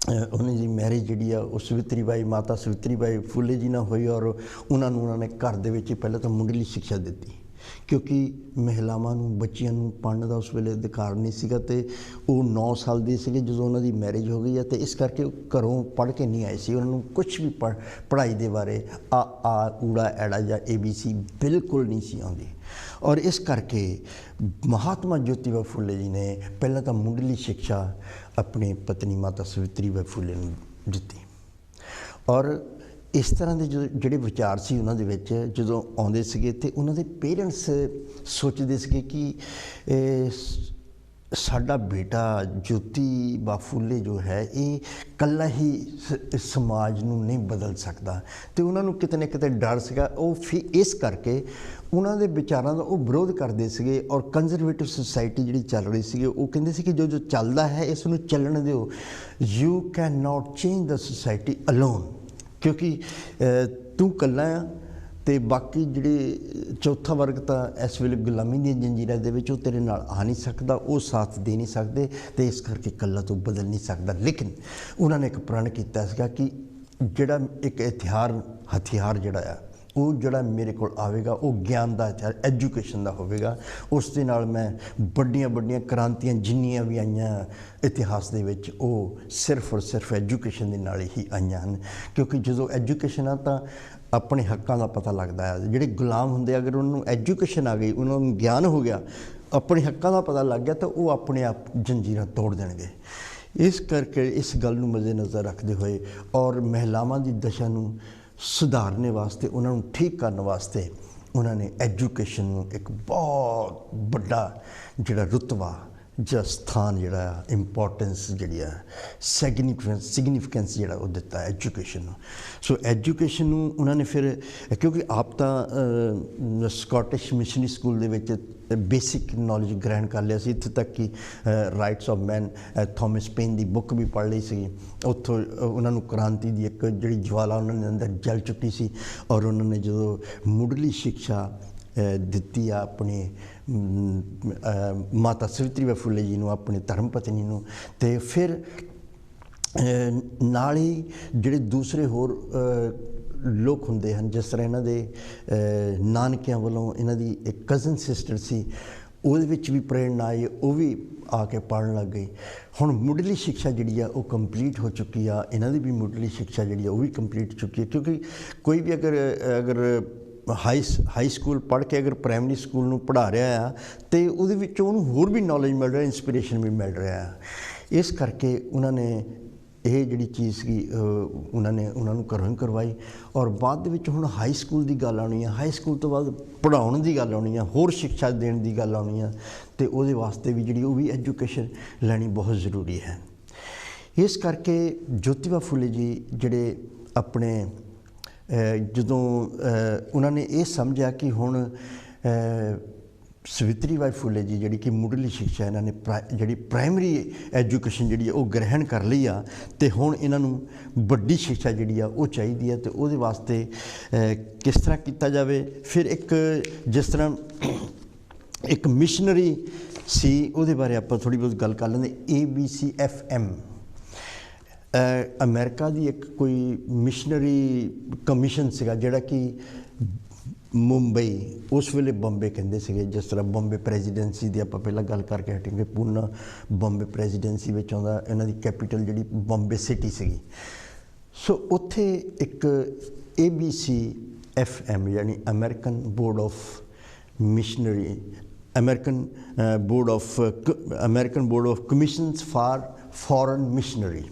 ਉਹਨਾਂ ਦੀ ਮੈਰਿਜ ਜਿਹੜੀ ਆ ਉਹ ਸਵਿਤਰੀ ਬਾਈ, ਮਾਤਾ ਸਵਿਤਰੀ ਬਾਈ ਫੂਲੇ ਜੀ ਨਾਲ ਹੋਈ, ਔਰ ਉਹਨਾਂ ਨੇ ਘਰ ਦੇ ਵਿੱਚ ਪਹਿਲਾਂ ਤਾਂ ਮੁੱਢਲੀ ਸਿੱਖਿਆ ਦਿੱਤੀ, ਕਿਉਂਕਿ ਮਹਿਲਾਵਾਂ ਨੂੰ, ਬੱਚਿਆਂ ਨੂੰ ਪੜ੍ਹਨ ਦਾ ਉਸ ਵੇਲੇ ਅਧਿਕਾਰ ਨਹੀਂ ਸੀਗਾ ਅਤੇ ਉਹ 9 ਸਾਲ ਦੇ ਸੀਗੇ ਜਦੋਂ ਉਹਨਾਂ ਦੀ ਮੈਰਿਜ ਹੋ ਗਈ ਹੈ। ਅਤੇ ਇਸ ਕਰਕੇ ਉਹ ਘਰੋਂ ਪੜ੍ਹ ਕੇ ਨਹੀਂ ਆਏ ਸੀ। ਉਹਨਾਂ ਨੂੰ ਕੁਛ ਵੀ ਪੜ੍ਹਾਈ ਦੇ ਬਾਰੇ ਆ ਊੜਾ ਐੜਾ ਜਾਂ ABC ਬਿਲਕੁਲ ਨਹੀਂ ਸੀ ਆਉਂਦੀ। ਔਰ ਇਸ ਕਰਕੇ ਮਹਾਤਮਾ ਜੋਤੀਬਾ ਫੂਲੇ ਜੀ ਨੇ ਪਹਿਲਾਂ ਤਾਂ ਮੁੱਢਲੀ ਸਿੱਖਿਆ ਆਪਣੀ ਪਤਨੀ ਮਾਤਾ ਸਵਿਤਰੀ ਬਾਈ ਫੂਲੇ ਨੂੰ ਦਿੱਤੀ। ਔਰ ਇਸ ਤਰ੍ਹਾਂ ਦੇ ਜਿਹੜੇ ਵਿਚਾਰ ਸੀ ਉਹਨਾਂ ਦੇ ਵਿੱਚ ਜਦੋਂ ਆਉਂਦੇ ਸੀਗੇ, ਅਤੇ ਉਹਨਾਂ ਦੇ ਪੇਰੈਂਟਸ ਸੋਚਦੇ ਸੀਗੇ ਕਿ ਸਾਡਾ ਬੇਟਾ ਜੋਤੀ ਬਾ ਫੂਲੇ ਜੋ ਹੈ ਇਹ ਇਕੱਲਾ ਹੀ ਸਮਾਜ ਨੂੰ ਨਹੀਂ ਬਦਲ ਸਕਦਾ, ਅਤੇ ਉਹਨਾਂ ਨੂੰ ਕਿਤੇ ਨਾ ਕਿਤੇ ਡਰ ਸੀਗਾ। ਉਹ ਇਸ ਕਰਕੇ ਉਹਨਾਂ ਦੇ ਵਿਚਾਰਾਂ ਦਾ ਉਹ ਵਿਰੋਧ ਕਰਦੇ ਸੀਗੇ। ਔਰ ਕੰਜ਼ਰਵੇਟਿਵ ਸੁਸਾਇਟੀ ਜਿਹੜੀ ਚੱਲ ਰਹੀ ਸੀਗੀ, ਉਹ ਕਹਿੰਦੇ ਸੀ ਕਿ ਜੋ ਚੱਲਦਾ ਹੈ ਇਸ ਨੂੰ ਚੱਲਣ ਦਿਓ। You can not change the society alone, ਕਿਉਂਕਿ ਤੂੰ ਇਕੱਲਾ ਆ ਅਤੇ ਬਾਕੀ ਜਿਹੜੇ ਚੌਥਾ ਵਰਗ ਤਾਂ ਇਸ ਵੇਲੇ ਗੁਲਾਮੀ ਦੀਆਂ ਜੰਜੀਰਾਂ ਦੇ ਵਿੱਚ ਉਹ ਤੇਰੇ ਨਾਲ ਆ ਨਹੀਂ ਸਕਦਾ, ਉਹ ਸਾਥ ਦੇ ਨਹੀਂ ਸਕਦੇ, ਅਤੇ ਇਸ ਕਰਕੇ ਇਕੱਲਾ ਤੂੰ ਬਦਲ ਨਹੀਂ ਸਕਦਾ। ਲੇਕਿਨ ਉਹਨਾਂ ਨੇ ਇੱਕ ਪ੍ਰਣ ਕੀਤਾ ਸੀਗਾ ਕਿ ਜਿਹੜਾ ਇੱਕ ਹਥਿਆਰ ਜਿਹੜਾ ਆ ਉਹ ਜਿਹੜਾ ਮੇਰੇ ਕੋਲ ਆਵੇਗਾ ਉਹ ਗਿਆਨ ਦਾ ਹਥਿਆਰ, ਐਜੂਕੇਸ਼ਨ ਦਾ ਹੋਵੇਗਾ। ਉਸ ਦੇ ਨਾਲ ਮੈਂ ਵੱਡੀਆਂ ਕ੍ਰਾਂਤੀਆਂ ਜਿੰਨੀਆਂ ਵੀ ਆਈਆਂ ਇਤਿਹਾਸ ਦੇ ਵਿੱਚ ਉਹ ਸਿਰਫ ਔਰ ਸਿਰਫ ਐਜੂਕੇਸ਼ਨ ਦੇ ਨਾਲ ਹੀ ਆਈਆਂ ਹਨ। ਕਿਉਂਕਿ ਜਦੋਂ ਐਜੂਕੇਸ਼ਨ ਆ ਤਾਂ ਆਪਣੇ ਹੱਕਾਂ ਦਾ ਪਤਾ ਲੱਗਦਾ ਹੈ। ਜਿਹੜੇ ਗੁਲਾਮ ਹੁੰਦੇ ਅਗਰ ਉਹਨਾਂ ਨੂੰ ਐਜੂਕੇਸ਼ਨ ਆ ਗਈ, ਉਹਨਾਂ ਨੂੰ ਗਿਆਨ ਹੋ ਗਿਆ, ਆਪਣੇ ਹੱਕਾਂ ਦਾ ਪਤਾ ਲੱਗ ਗਿਆ, ਤਾਂ ਉਹ ਆਪਣੇ ਆਪ ਜੰਜੀਰਾਂ ਤੋੜ ਦੇਣਗੇ। ਇਸ ਕਰਕੇ ਇਸ ਗੱਲ ਨੂੰ ਮੱਦੇਨਜ਼ਰ ਰੱਖਦੇ ਹੋਏ ਔਰ ਮਹਿਲਾਵਾਂ ਦੀ ਦਸ਼ਾ ਨੂੰ ਸੁਧਾਰਨ ਵਾਸਤੇ, ਉਹਨਾਂ ਨੂੰ ਠੀਕ ਕਰਨ ਵਾਸਤੇ ਉਹਨਾਂ ਨੇ ਐਜੂਕੇਸ਼ਨ ਨੂੰ ਇੱਕ ਬਹੁਤ ਵੱਡਾ ਜਿਹੜਾ ਰੁਤਬਾ ਜਾਂ ਸਥਾਨ ਜਿਹੜਾ ਆ, ਇੰਪੋਰਟੈਂਸ ਜਿਹੜੀ ਆ, ਸਿਗਨੀਫਿਕੈਂਸ ਜਿਹੜਾ ਉਹ ਦਿੱਤਾ ਐਜੂਕੇਸ਼ਨ ਨੂੰ। ਸੋ ਐਜੂਕੇਸ਼ਨ ਨੂੰ ਉਹਨਾਂ ਨੇ ਫਿਰ, ਕਿਉਂਕਿ ਆਪ ਤਾਂ ਸਕਾਟਿਸ਼ ਮਿਸ਼ਨਰੀ ਸਕੂਲ ਦੇ ਵਿੱਚ ਬੇਸਿਕ ਨੌਲੇਜ ਗ੍ਰਹਿਣ ਕਰ ਲਿਆ ਸੀ, ਇੱਥੇ ਤੱਕ ਕਿ rights of man Thomas pain the book ਵੀ ਪੜ੍ਹ ਲਈ ਸੀ। ਉੱਥੋਂ ਉਹਨਾਂ ਨੂੰ ਕ੍ਰਾਂਤੀ ਦੀ ਇੱਕ ਜਿਹੜੀ ਜਵਾਲਾ ਉਹਨਾਂ ਦੇ ਅੰਦਰ ਜਲ ਚੁੱਕੀ ਸੀ। ਔਰ ਉਹਨਾਂ ਨੇ ਜਦੋਂ ਮੁੱਢਲੀ ਸਿੱਖਿਆ ਦਿੱਤੀ ਆ ਆਪਣੀ ਮਾਤਾ ਸਵਿਤਰੀ ਬਾਈ ਫੂਲੇ ਜੀ ਨੂੰ, ਆਪਣੀ ਧਰਮ ਪਤਨੀ ਨੂੰ, ਅਤੇ ਫਿਰ ਨਾਲ ਹੀ ਜਿਹੜੇ ਦੂਸਰੇ ਹੋਰ ਲੋਕ ਹੁੰਦੇ ਹਨ, ਜਿਸ ਤਰ੍ਹਾਂ ਇਹਨਾਂ ਦੇ ਨਾਨਕਿਆਂ ਵੱਲੋਂ ਇਹਨਾਂ ਦੀ ਇੱਕ ਕਜ਼ਨ ਸਿਸਟਰ ਸੀ, ਉਹਦੇ ਵਿੱਚ ਵੀ ਪ੍ਰੇਰਨਾ ਆਈ, ਉਹ ਵੀ ਆ ਕੇ ਪੜ੍ਹਨ ਲੱਗ ਗਈ। ਹੁਣ ਮੁੱਢਲੀ ਸਿੱਖਿਆ ਜਿਹੜੀ ਆ ਉਹ ਕੰਪਲੀਟ ਹੋ ਚੁੱਕੀ ਆ। ਇਹਨਾਂ ਦੀ ਵੀ ਮੁੱਢਲੀ ਸਿੱਖਿਆ ਜਿਹੜੀ ਆ ਉਹ ਵੀ ਕੰਪਲੀਟ ਚੁੱਕੀ ਹੈ, ਕਿਉਂਕਿ ਕੋਈ ਵੀ ਅਗਰ ਹਾਈ ਸਕੂਲ ਪੜ੍ਹ ਕੇ ਅਗਰ ਪ੍ਰਾਇਮਰੀ ਸਕੂਲ ਨੂੰ ਪੜ੍ਹਾ ਰਿਹਾ ਆ ਅਤੇ ਉਹਦੇ ਵਿੱਚੋਂ ਉਹਨੂੰ ਹੋਰ ਵੀ ਨੌਲੇਜ ਮਿਲ ਰਿਹਾ, ਇੰਸਪੀਰੇਸ਼ਨ ਵੀ ਮਿਲ ਰਿਹਾ ਆ। ਇਸ ਕਰਕੇ ਉਹਨਾਂ ਨੇ ਇਹ ਜਿਹੜੀ ਚੀਜ਼ ਸੀ ਉਹਨਾਂ ਨੂੰ ਘਰੋਂ ਹੀ ਕਰਵਾਈ। ਔਰ ਬਾਅਦ ਦੇ ਵਿੱਚ ਹੁਣ ਹਾਈ ਸਕੂਲ ਦੀ ਗੱਲ ਆਉਣੀ ਆ, ਹਾਈ ਸਕੂਲ ਤੋਂ ਬਾਅਦ ਪੜ੍ਹਾਉਣ ਦੀ ਗੱਲ ਆਉਣੀ ਆ, ਹੋਰ ਸਿੱਖਿਆ ਦੇਣ ਦੀ ਗੱਲ ਆਉਣੀ ਆ, ਅਤੇ ਉਹਦੇ ਵਾਸਤੇ ਵੀ ਜਿਹੜੀ ਉਹ ਵੀ ਐਜੂਕੇਸ਼ਨ ਲੈਣੀ ਬਹੁਤ ਜ਼ਰੂਰੀ ਹੈ। ਇਸ ਕਰਕੇ ਜੋਤੀਬਾ ਫੂਲੇ ਜੀ ਜਿਹੜੇ ਆਪਣੇ ਜਦੋਂ ਉਹਨਾਂ ਨੇ ਇਹ ਸਮਝਿਆ ਕਿ ਹੁਣ ਸਵਿਤਰੀ ਬਾਈ ਫੂਲੇ ਜੀ ਜਿਹੜੀ ਕਿ ਮੁੱਢਲੀ ਸਿੱਖਿਆ ਇਹਨਾਂ ਨੇ ਜਿਹੜੀ ਪ੍ਰਾਇਮਰੀ ਐਜੂਕੇਸ਼ਨ ਜਿਹੜੀ ਆ ਉਹ ਗ੍ਰਹਿਣ ਕਰ ਲਈ ਆ, ਅਤੇ ਹੁਣ ਇਹਨਾਂ ਨੂੰ ਵੱਡੀ ਸਿੱਖਿਆ ਜਿਹੜੀ ਆ ਉਹ ਚਾਹੀਦੀ ਹੈ। ਅਤੇ ਉਹਦੇ ਵਾਸਤੇ ਕਿਸ ਤਰ੍ਹਾਂ ਕੀਤਾ ਜਾਵੇ, ਫਿਰ ਇੱਕ ਜਿਸ ਤਰ੍ਹਾਂ ਇੱਕ ਮਿਸ਼ਨਰੀ ਸੀ ਉਹਦੇ ਬਾਰੇ ਆਪਾਂ ਥੋੜ੍ਹੀ ਬਹੁਤ ਗੱਲ ਕਰ ਲੈਂਦੇ। ABCFM ਅਮਰੀਕਾ ਦੀ ਇੱਕ ਕੋਈ ਮਿਸ਼ਨਰੀ ਕਮਿਸ਼ਨ ਸੀਗਾ ਜਿਹੜਾ ਕਿ ਮੁੰਬਈ, ਉਸ ਵੇਲੇ ਬੰਬੇ ਕਹਿੰਦੇ ਸੀਗੇ। ਜਿਸ ਤਰ੍ਹਾਂ ਬੰਬੇ ਪ੍ਰੈਜ਼ੀਡੈਂਸੀ ਦੀ ਆਪਾਂ ਪਹਿਲਾਂ ਗੱਲ ਕਰਕੇ ਹਟਾਂਗੇ, ਪੂਨਾ ਬੰਬੇ ਪ੍ਰੈਜ਼ੀਡੈਂਸੀ ਵਿੱਚ ਆਉਂਦਾ। ਇਹਨਾਂ ਦੀ ਕੈਪੀਟਲ ਜਿਹੜੀ ਬੰਬੇ ਸਿਟੀ ਸੀਗੀ। ਸੋ ਉੱਥੇ ਇੱਕ ABCFM ਯਾਨੀ American board of missionary, American board of commissions for foreign missionary,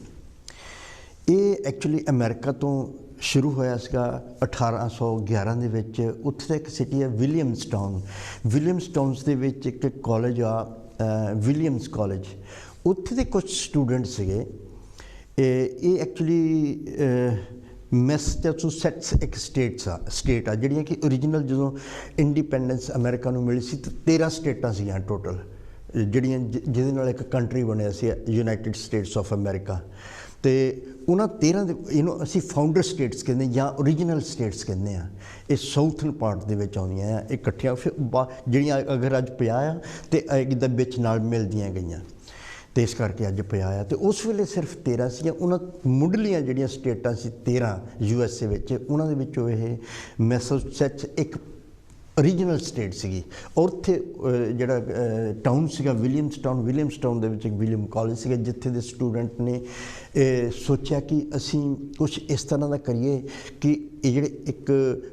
ਇਹ ਐਕਚੁਅਲੀ ਅਮਰੀਕਾ ਤੋਂ ਸ਼ੁਰੂ ਹੋਇਆ ਸੀਗਾ 1811 ਦੇ ਵਿੱਚ। ਉੱਥੇ ਦਾ ਇੱਕ ਸਿਟੀ ਹੈ ਵਿਲੀਅਮਸਟਾਊਨ। ਵਿਲੀਅਮਸਟਾਊਨਸ ਦੇ ਵਿੱਚ ਇੱਕ ਕਾਲਜ ਆ, ਵਿਲੀਅਮਸ ਕਾਲਜ। ਉੱਥੇ ਦੇ ਕੁਝ ਸਟੂਡੈਂਟ ਸੀਗੇ। ਇਹ ਐਕਚੁਅਲੀ ਮੈਸੇਚੂਸੈਟਸ ਇੱਕ ਸਟੇਟ ਆ ਜਿਹੜੀਆਂ ਕਿ ਓਰੀਜਨਲ ਜਦੋਂ ਇੰਡੀਪੈਂਡੈਂਸ ਅਮਰੀਕਾ ਨੂੰ ਮਿਲੀ ਸੀ ਤਾਂ 13 ਸਟੇਟਾਂ ਸੀਗੀਆਂ ਟੋਟਲ, ਜਿਹੜੀਆਂ ਜਿਹਦੇ ਨਾਲ ਇੱਕ ਕੰਟਰੀ ਬਣਿਆ ਸੀ ਯੂਨਾਈਟਿਡ ਸਟੇਟਸ ਆਫ ਅਮਰੀਕਾ। ਅਤੇ ਉਹਨਾਂ 13 ਦੇ ਇਹਨੂੰ ਅਸੀਂ ਫਾਊਂਡਰ ਸਟੇਟਸ ਕਹਿੰਦੇ ਜਾਂ ਓਰੀਜਨਲ ਸਟੇਟਸ ਕਹਿੰਦੇ ਹਾਂ। ਇਹ ਸਾਊਥਰਨ ਪਾਰਟ ਦੇ ਵਿੱਚ ਆਉਂਦੀਆਂ ਆ ਇਹ ਇਕੱਠੀਆਂ, ਫਿਰ ਜਿਹੜੀਆਂ ਅਗਰ ਅੱਜ 50 ਆ ਅਤੇ ਇੱਦਾਂ ਵਿੱਚ ਨਾਲ ਮਿਲਦੀਆਂ ਗਈਆਂ, ਅਤੇ ਇਸ ਕਰਕੇ ਅੱਜ 50 ਆ। ਅਤੇ ਉਸ ਵੇਲੇ ਸਿਰਫ 13 ਸੀਗੀਆਂ। ਉਹਨਾਂ ਮੁੱਢਲੀਆਂ ਜਿਹੜੀਆਂ ਸਟੇਟਾਂ ਸੀ 13 USA ਵਿੱਚ, ਉਹਨਾਂ ਦੇ ਵਿੱਚੋਂ ਇਹ ਮੈਸੇਚੂਸੈਟਸ ਇੱਕ ਓਰੀਜਨਲ ਸਟੇਟ ਸੀਗੀ। ਔਰ ਉੱਥੇ ਜਿਹੜਾ ਟਾਊਨ ਸੀਗਾ ਵਿਲੀਅਮਸਟਾਊਨ ਦੇ ਵਿੱਚ ਇੱਕ ਵਿਲੀਅਮ ਕਾਲਜ ਸੀਗਾ, ਜਿੱਥੇ ਦੇ ਸਟੂਡੈਂਟ ਨੇ ਸੋਚਿਆ ਕਿ ਅਸੀਂ ਕੁਛ ਇਸ ਤਰ੍ਹਾਂ ਦਾ ਕਰੀਏ ਕਿ ਇਹ ਜਿਹੜੇ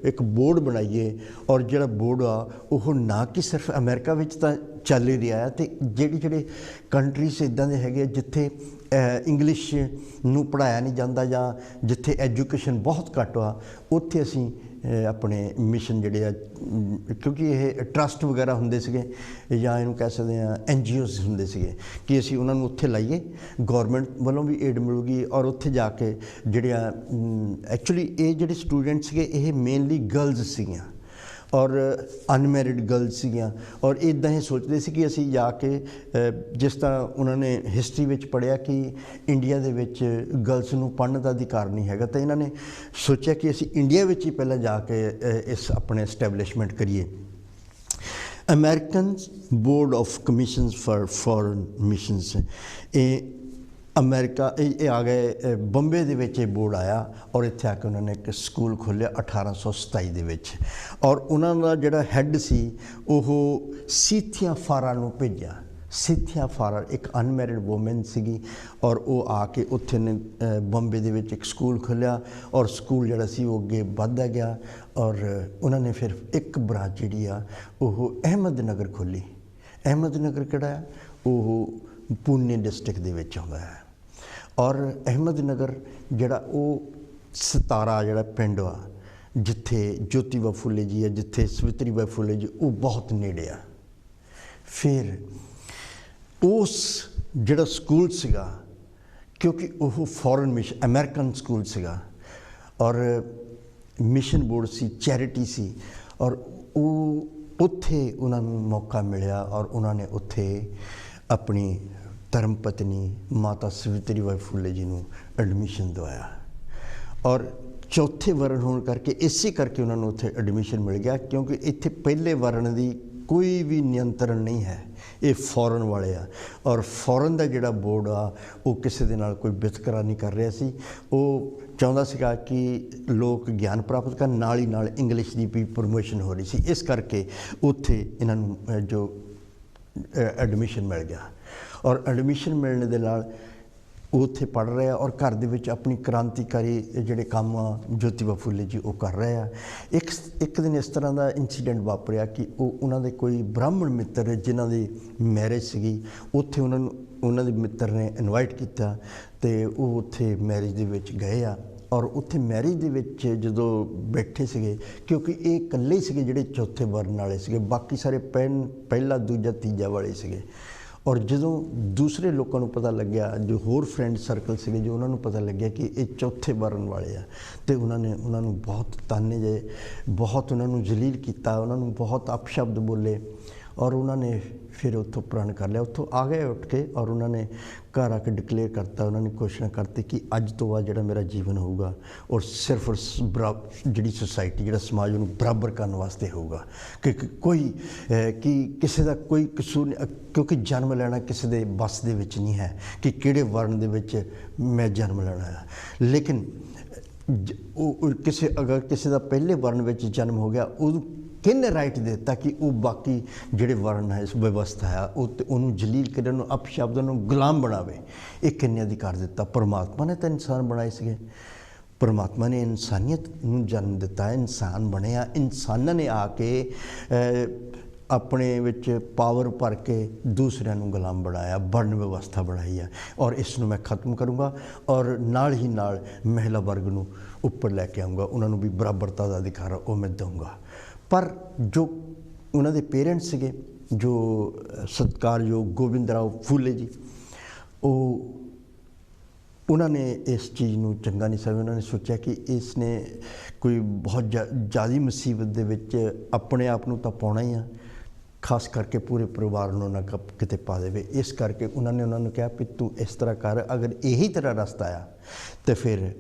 ਇੱਕ ਬੋਰਡ ਬਣਾਈਏ, ਔਰ ਜਿਹੜਾ ਬੋਰਡ ਆ ਉਹ ਨਾ ਕਿ ਸਿਰਫ ਅਮਰੀਕਾ ਵਿੱਚ ਤਾਂ ਚੱਲ ਹੀ ਰਿਹਾ, ਅਤੇ ਜਿਹੜੇ ਕੰਟਰੀਜ਼ ਇੱਦਾਂ ਦੇ ਹੈਗੇ ਜਿੱਥੇ ਇੰਗਲਿਸ਼ ਨੂੰ ਪੜ੍ਹਾਇਆ ਨਹੀਂ ਜਾਂਦਾ ਜਾਂ ਜਿੱਥੇ ਐਜੂਕੇਸ਼ਨ ਬਹੁਤ ਘੱਟ ਆ, ਉੱਥੇ ਅਸੀਂ ਆਪਣੇ ਮਿਸ਼ਨ ਜਿਹੜੇ ਆ, ਕਿਉਂਕਿ ਇਹ ਟਰਸਟ ਵਗੈਰਾ ਹੁੰਦੇ ਸੀਗੇ ਜਾਂ ਇਹਨੂੰ ਕਹਿ ਸਕਦੇ ਹਾਂ NGOs ਹੁੰਦੇ ਸੀਗੇ, ਕਿ ਅਸੀਂ ਉਹਨਾਂ ਨੂੰ ਉੱਥੇ ਲਾਈਏ, ਗੌਰਮੈਂਟ ਵੱਲੋਂ ਵੀ ਏਡ ਮਿਲੂਗੀ। ਔਰ ਉੱਥੇ ਜਾ ਕੇ ਜਿਹੜੀਆਂ ਐਕਚੁਅਲੀ ਇਹ ਜਿਹੜੇ ਸਟੂਡੈਂਟ ਸੀਗੇ ਇਹ ਮੇਨਲੀ ਗਰਲਜ਼ ਸੀਗੀਆਂ ਔਰ ਅਨਮੈਰਿਡ ਗਰਲਜ਼ ਸੀਗੀਆਂ। ਔਰ ਇੱਦਾਂ ਹੀ ਸੋਚਦੇ ਸੀ ਕਿ ਅਸੀਂ ਜਾ ਕੇ, ਜਿਸ ਤਰ੍ਹਾਂ ਉਹਨਾਂ ਨੇ ਹਿਸਟਰੀ ਵਿੱਚ ਪੜ੍ਹਿਆ ਕਿ ਇੰਡੀਆ ਦੇ ਵਿੱਚ ਗਰਲਸ ਨੂੰ ਪੜ੍ਹਨ ਦਾ ਅਧਿਕਾਰ ਨਹੀਂ ਹੈਗਾ, ਤਾਂ ਇਹਨਾਂ ਨੇ ਸੋਚਿਆ ਕਿ ਅਸੀਂ ਇੰਡੀਆ ਵਿੱਚ ਹੀ ਪਹਿਲਾਂ ਜਾ ਕੇ ਇਸ ਆਪਣੇ ਐਸਟੈਬਲਿਸ਼ਮੈਂਟ ਕਰੀਏ। American board of commissions for foreign missions, ਇਹ ਅਮਰੀਕਾ ਇਹ ਆ ਗਏ ਬੰਬੇ ਦੇ ਵਿੱਚ ਇਹ ਬੋਰਡ ਆਇਆ, ਔਰ ਇੱਥੇ ਆ ਕੇ ਉਹਨਾਂ ਨੇ ਇੱਕ ਸਕੂਲ ਖੋਲ੍ਹਿਆ 1827 ਦੇ ਵਿੱਚ। ਔਰ ਉਹਨਾਂ ਦਾ ਜਿਹੜਾ ਹੈੱਡ ਸੀ ਉਹ ਸੀਥੀਆ ਫਾਰਾ ਨੂੰ ਭੇਜਿਆ। ਸੀਥੀਆ ਫਾਰਾ ਇੱਕ ਅਨਮੈਰਿਡ ਵੂਮਨ ਸੀਗੀ, ਔਰ ਉਹ ਆ ਕੇ ਉੱਥੇ ਨੇ ਬੰਬੇ ਦੇ ਵਿੱਚ ਇੱਕ ਸਕੂਲ ਖੋਲ੍ਹਿਆ, ਔਰ ਸਕੂਲ ਜਿਹੜਾ ਸੀ ਉਹ ਅੱਗੇ ਵੱਧਦਾ ਗਿਆ। ਔਰ ਉਹਨਾਂ ਨੇ ਫਿਰ ਇੱਕ ਬ੍ਰਾਂਚ ਜਿਹੜੀ ਆ ਉਹ ਅਹਿਮਦ ਨਗਰ ਖੋਲ੍ਹੀ। ਅਹਿਮਦ ਨਗਰ ਕਿਹੜਾ ਆ, ਉਹ ਪੂਨੇ ਡਿਸਟ੍ਰਿਕਟ ਦੇ ਵਿੱਚ ਆਉਂਦਾ ਹੈ। ਔਰ ਅਹਿਮਦ ਨਗਰ ਜਿਹੜਾ ਉਹ 17 ਜਿਹੜਾ ਪਿੰਡ ਆ ਜਿੱਥੇ ਜੋਤੀਬਾ ਫੂਲੇ ਜੀ ਹੈ, ਜਿੱਥੇ ਸਵਿਤਰੀਬਾਈ ਫੂਲੇ ਜੀ, ਉਹ ਬਹੁਤ ਨੇੜੇ ਆ। ਫਿਰ ਉਸ ਜਿਹੜਾ ਸਕੂਲ ਸੀਗਾ, ਕਿਉਂਕਿ ਉਹ ਫੋਰਨ ਮਿਸ਼ਨ ਅਮਰੀਕਨ ਸਕੂਲ ਸੀਗਾ ਔਰ ਮਿਸ਼ਨ ਬੋਰਡ ਸੀ, ਚੈਰਿਟੀ ਸੀ, ਔਰ ਉਹ ਉੱਥੇ ਉਹਨਾਂ ਨੂੰ ਮੌਕਾ ਮਿਲਿਆ ਔਰ ਉਹਨਾਂ ਨੇ ਉੱਥੇ ਆਪਣੀ ਧਰਮ ਪਤਨੀ ਮਾਤਾ ਸਵਿਤਰੀਬਾਈ ਫੂਲੇ ਜੀ ਨੂੰ ਐਡਮਿਸ਼ਨ ਦਵਾਇਆ। ਔਰ ਚੌਥੇ ਵਰਨ ਹੋਣ ਕਰਕੇ ਇਸੇ ਕਰਕੇ ਉਹਨਾਂ ਨੂੰ ਉੱਥੇ ਐਡਮਿਸ਼ਨ ਮਿਲ ਗਿਆ, ਕਿਉਂਕਿ ਇੱਥੇ ਪਹਿਲੇ ਵਰਨ ਦੀ ਕੋਈ ਵੀ ਨਿਯੰਤਰਣ ਨਹੀਂ ਹੈ, ਇਹ ਫੋਰਨ ਵਾਲੇ ਆ। ਔਰ ਫੋਰਨ ਦਾ ਜਿਹੜਾ ਬੋਰਡ ਆ ਉਹ ਕਿਸੇ ਦੇ ਨਾਲ ਕੋਈ ਵਿਤਕਰਾ ਨਹੀਂ ਕਰ ਰਿਹਾ ਸੀ। ਉਹ ਚਾਹੁੰਦਾ ਸੀਗਾ ਕਿ ਲੋਕ ਗਿਆਨ ਪ੍ਰਾਪਤ ਕਰਨ, ਨਾਲ ਹੀ ਨਾਲ ਇੰਗਲਿਸ਼ ਦੀ ਵੀ ਪ੍ਰਮੋਸ਼ਨ ਹੋ ਰਹੀ ਸੀ। ਇਸ ਕਰਕੇ ਉੱਥੇ ਇਹਨਾਂ ਨੂੰ ਜੋ ਐਡਮਿਸ਼ਨ ਮਿਲ ਗਿਆ, ਔਰ ਐਡਮਿਸ਼ਨ ਮਿਲਣ ਦੇ ਨਾਲ ਉਹ ਉੱਥੇ ਪੜ੍ਹ ਰਹੇ ਆ ਔਰ ਘਰ ਦੇ ਵਿੱਚ ਆਪਣੀ ਕ੍ਰਾਂਤੀਕਾਰੀ ਜਿਹੜੇ ਕੰਮ ਆ ਜੋਤੀਬਾ ਫੂਲੇ ਜੀ ਉਹ ਕਰ ਰਹੇ ਆ। ਇੱਕ ਦਿਨ ਇਸ ਤਰ੍ਹਾਂ ਦਾ ਇੰਸੀਡੈਂਟ ਵਾਪਰਿਆ ਕਿ ਉਹਨਾਂ ਦੇ ਕੋਈ ਬ੍ਰਾਹਮਣ ਮਿੱਤਰ ਜਿਨ੍ਹਾਂ ਦੀ ਮੈਰਿਜ ਸੀਗੀ, ਉੱਥੇ ਉਹਨਾਂ ਦੇ ਮਿੱਤਰ ਨੇ ਇਨਵਾਈਟ ਕੀਤਾ ਅਤੇ ਉਹ ਉੱਥੇ ਮੈਰਿਜ ਦੇ ਵਿੱਚ ਗਏ ਆ। ਔਰ ਉੱਥੇ ਮੈਰਿਜ ਦੇ ਵਿੱਚ ਜਦੋਂ ਬੈਠੇ ਸੀਗੇ, ਕਿਉਂਕਿ ਇਹ ਇਕੱਲੇ ਹੀ ਸੀਗੇ ਜਿਹੜੇ ਚੌਥੇ ਵਰਨ ਵਾਲੇ ਸੀਗੇ, ਬਾਕੀ ਸਾਰੇ ਪਹਿਲਾ ਦੂਜਾ ਤੀਜਾ ਵਾਲੇ ਸੀਗੇ। ਔਰ ਜਦੋਂ ਦੂਸਰੇ ਲੋਕਾਂ ਨੂੰ ਪਤਾ ਲੱਗਿਆ, ਜੋ ਹੋਰ ਫਰੈਂਡ ਸਰਕਲ ਸੀਗੇ, ਜੋ ਉਹਨਾਂ ਨੂੰ ਪਤਾ ਲੱਗਿਆ ਕਿ ਇਹ ਚੌਥੇ ਵਰਨ ਵਾਲੇ ਆ, ਅਤੇ ਉਹਨਾਂ ਨੂੰ ਬਹੁਤ ਤਾਨੇ ਜੇ, ਬਹੁਤ ਉਹਨਾਂ ਨੂੰ ਜਲੀਲ ਕੀਤਾ, ਉਹਨਾਂ ਨੂੰ ਬਹੁਤ ਅਪਸ਼ਬਦ ਬੋਲੇ। ਔਰ ਉਹਨਾਂ ਨੇ ਫਿਰ ਉੱਥੋਂ ਪ੍ਰਣ ਕਰ ਲਿਆ, ਉੱਥੋਂ ਆ ਗਏ ਉੱਠ ਕੇ, ਔਰ ਉਹਨਾਂ ਨੇ ਘਰ ਆ ਕੇ ਡਿਕਲੇਅਰ ਕਰਤਾ, ਉਹਨਾਂ ਨੇ ਘੋਸ਼ਣਾ ਕਰਤੀ ਕਿ ਅੱਜ ਤੋਂ ਬਾਅਦ ਜਿਹੜਾ ਮੇਰਾ ਜੀਵਨ ਹੋਊਗਾ ਔਰ ਸਿਰਫ ਜਿਹੜੀ ਸੁਸਾਇਟੀ, ਜਿਹੜਾ ਸਮਾਜ, ਉਹਨੂੰ ਬਰਾਬਰ ਕਰਨ ਵਾਸਤੇ ਹੋਊਗਾ, ਕਿ ਕਿਸੇ ਦਾ ਕੋਈ ਕਸੂਰ ਨਹੀਂ, ਕਿਉਂਕਿ ਜਨਮ ਲੈਣਾ ਕਿਸੇ ਦੇ ਵੱਸ ਦੇ ਵਿੱਚ ਨਹੀਂ ਹੈ ਕਿ ਕਿਹੜੇ ਵਰਨ ਦੇ ਵਿੱਚ ਮੈਂ ਜਨਮ ਲੈਣਾ ਹੈ। ਲੇਕਿਨ ਕਿਸੇ ਅਗਰ ਕਿਸੇ ਦਾ ਪਹਿਲੇ ਵਰਨ ਵਿੱਚ ਜਨਮ ਹੋ ਗਿਆ, ਉਹਨੂੰ ਕਿਹਨੇ ਰਾਈਟ ਦੇ ਦਿੱਤਾ ਕਿ ਉਹ ਬਾਕੀ ਜਿਹੜੇ ਵਰਨ ਹੈ, ਇਸ ਵਿਵਸਥਾ ਹੈ, ਉਹਨੂੰ ਜਲੀਲ ਕਰੇ, ਉਹਨੂੰ ਅਪਸ਼ਬਦ, ਉਹਨੂੰ ਗੁਲਾਮ ਬਣਾਵੇ? ਇਹ ਕਿੰਨੇ ਅਧਿਕਾਰ ਦਿੱਤਾ? ਪਰਮਾਤਮਾ ਨੇ ਤਾਂ ਇਨਸਾਨ ਬਣਾਏ ਸੀਗੇ। ਪਰਮਾਤਮਾ ਨੇ ਇਨਸਾਨੀਅਤ ਨੂੰ ਜਨਮ ਦਿੱਤਾ, ਇਨਸਾਨ ਬਣਿਆ। ਇਨਸਾਨਾਂ ਨੇ ਆ ਕੇ ਆਪਣੇ ਵਿੱਚ ਪਾਵਰ ਭਰ ਕੇ ਦੂਸਰਿਆਂ ਨੂੰ ਗੁਲਾਮ ਬਣਾਇਆ, ਵਰਨ ਵਿਵਸਥਾ ਬਣਾਈ ਹੈ। ਔਰ ਇਸ ਨੂੰ ਮੈਂ ਖਤਮ ਕਰੂੰਗਾ ਔਰ ਨਾਲ ਹੀ ਨਾਲ ਮਹਿਲਾ ਵਰਗ ਨੂੰ ਉੱਪਰ ਲੈ ਕੇ ਆਊਂਗਾ, ਉਹਨਾਂ ਨੂੰ ਵੀ ਬਰਾਬਰਤਾ ਦਾ ਅਧਿਕਾਰ ਉਹ ਮੈਂ ਦਊਂਗਾ। ਪਰ ਜੋ ਉਹਨਾਂ ਦੇ ਪੇਰੈਂਟਸ ਸੀਗੇ, ਜੋ ਸਤਿਕਾਰਯੋਗ ਗੋਬਿੰਦ ਰਾਓ ਫੂਲੇ ਜੀ, ਉਹਨਾਂ ਨੇ ਇਸ ਚੀਜ਼ ਨੂੰ ਚੰਗਾ ਨਹੀਂ ਸਮਝਿਆ। ਉਹਨਾਂ ਨੇ ਸੋਚਿਆ ਕਿ ਇਸ ਨੇ ਕੋਈ ਬਹੁਤ ਜ਼ਿਆਦਾ ਮੁਸੀਬਤ ਦੇ ਵਿੱਚ ਆਪਣੇ ਆਪ ਨੂੰ ਤਾਂ ਪਾਉਣਾ ਹੀ ਆ, ਖਾਸ ਕਰਕੇ ਪੂਰੇ ਪਰਿਵਾਰ ਨੂੰ ਨਾ ਕਿਤੇ ਪਾ ਦੇਵੇ। ਇਸ ਕਰਕੇ ਉਹਨਾਂ ਨੂੰ ਕਿਹਾ ਵੀ ਤੂੰ ਇਸ ਤਰ੍ਹਾਂ ਕਰ, ਅਗਰ ਇਹੀ ਤੇਰਾ ਰਸਤਾ ਆ ਤਾਂ ਫਿਰ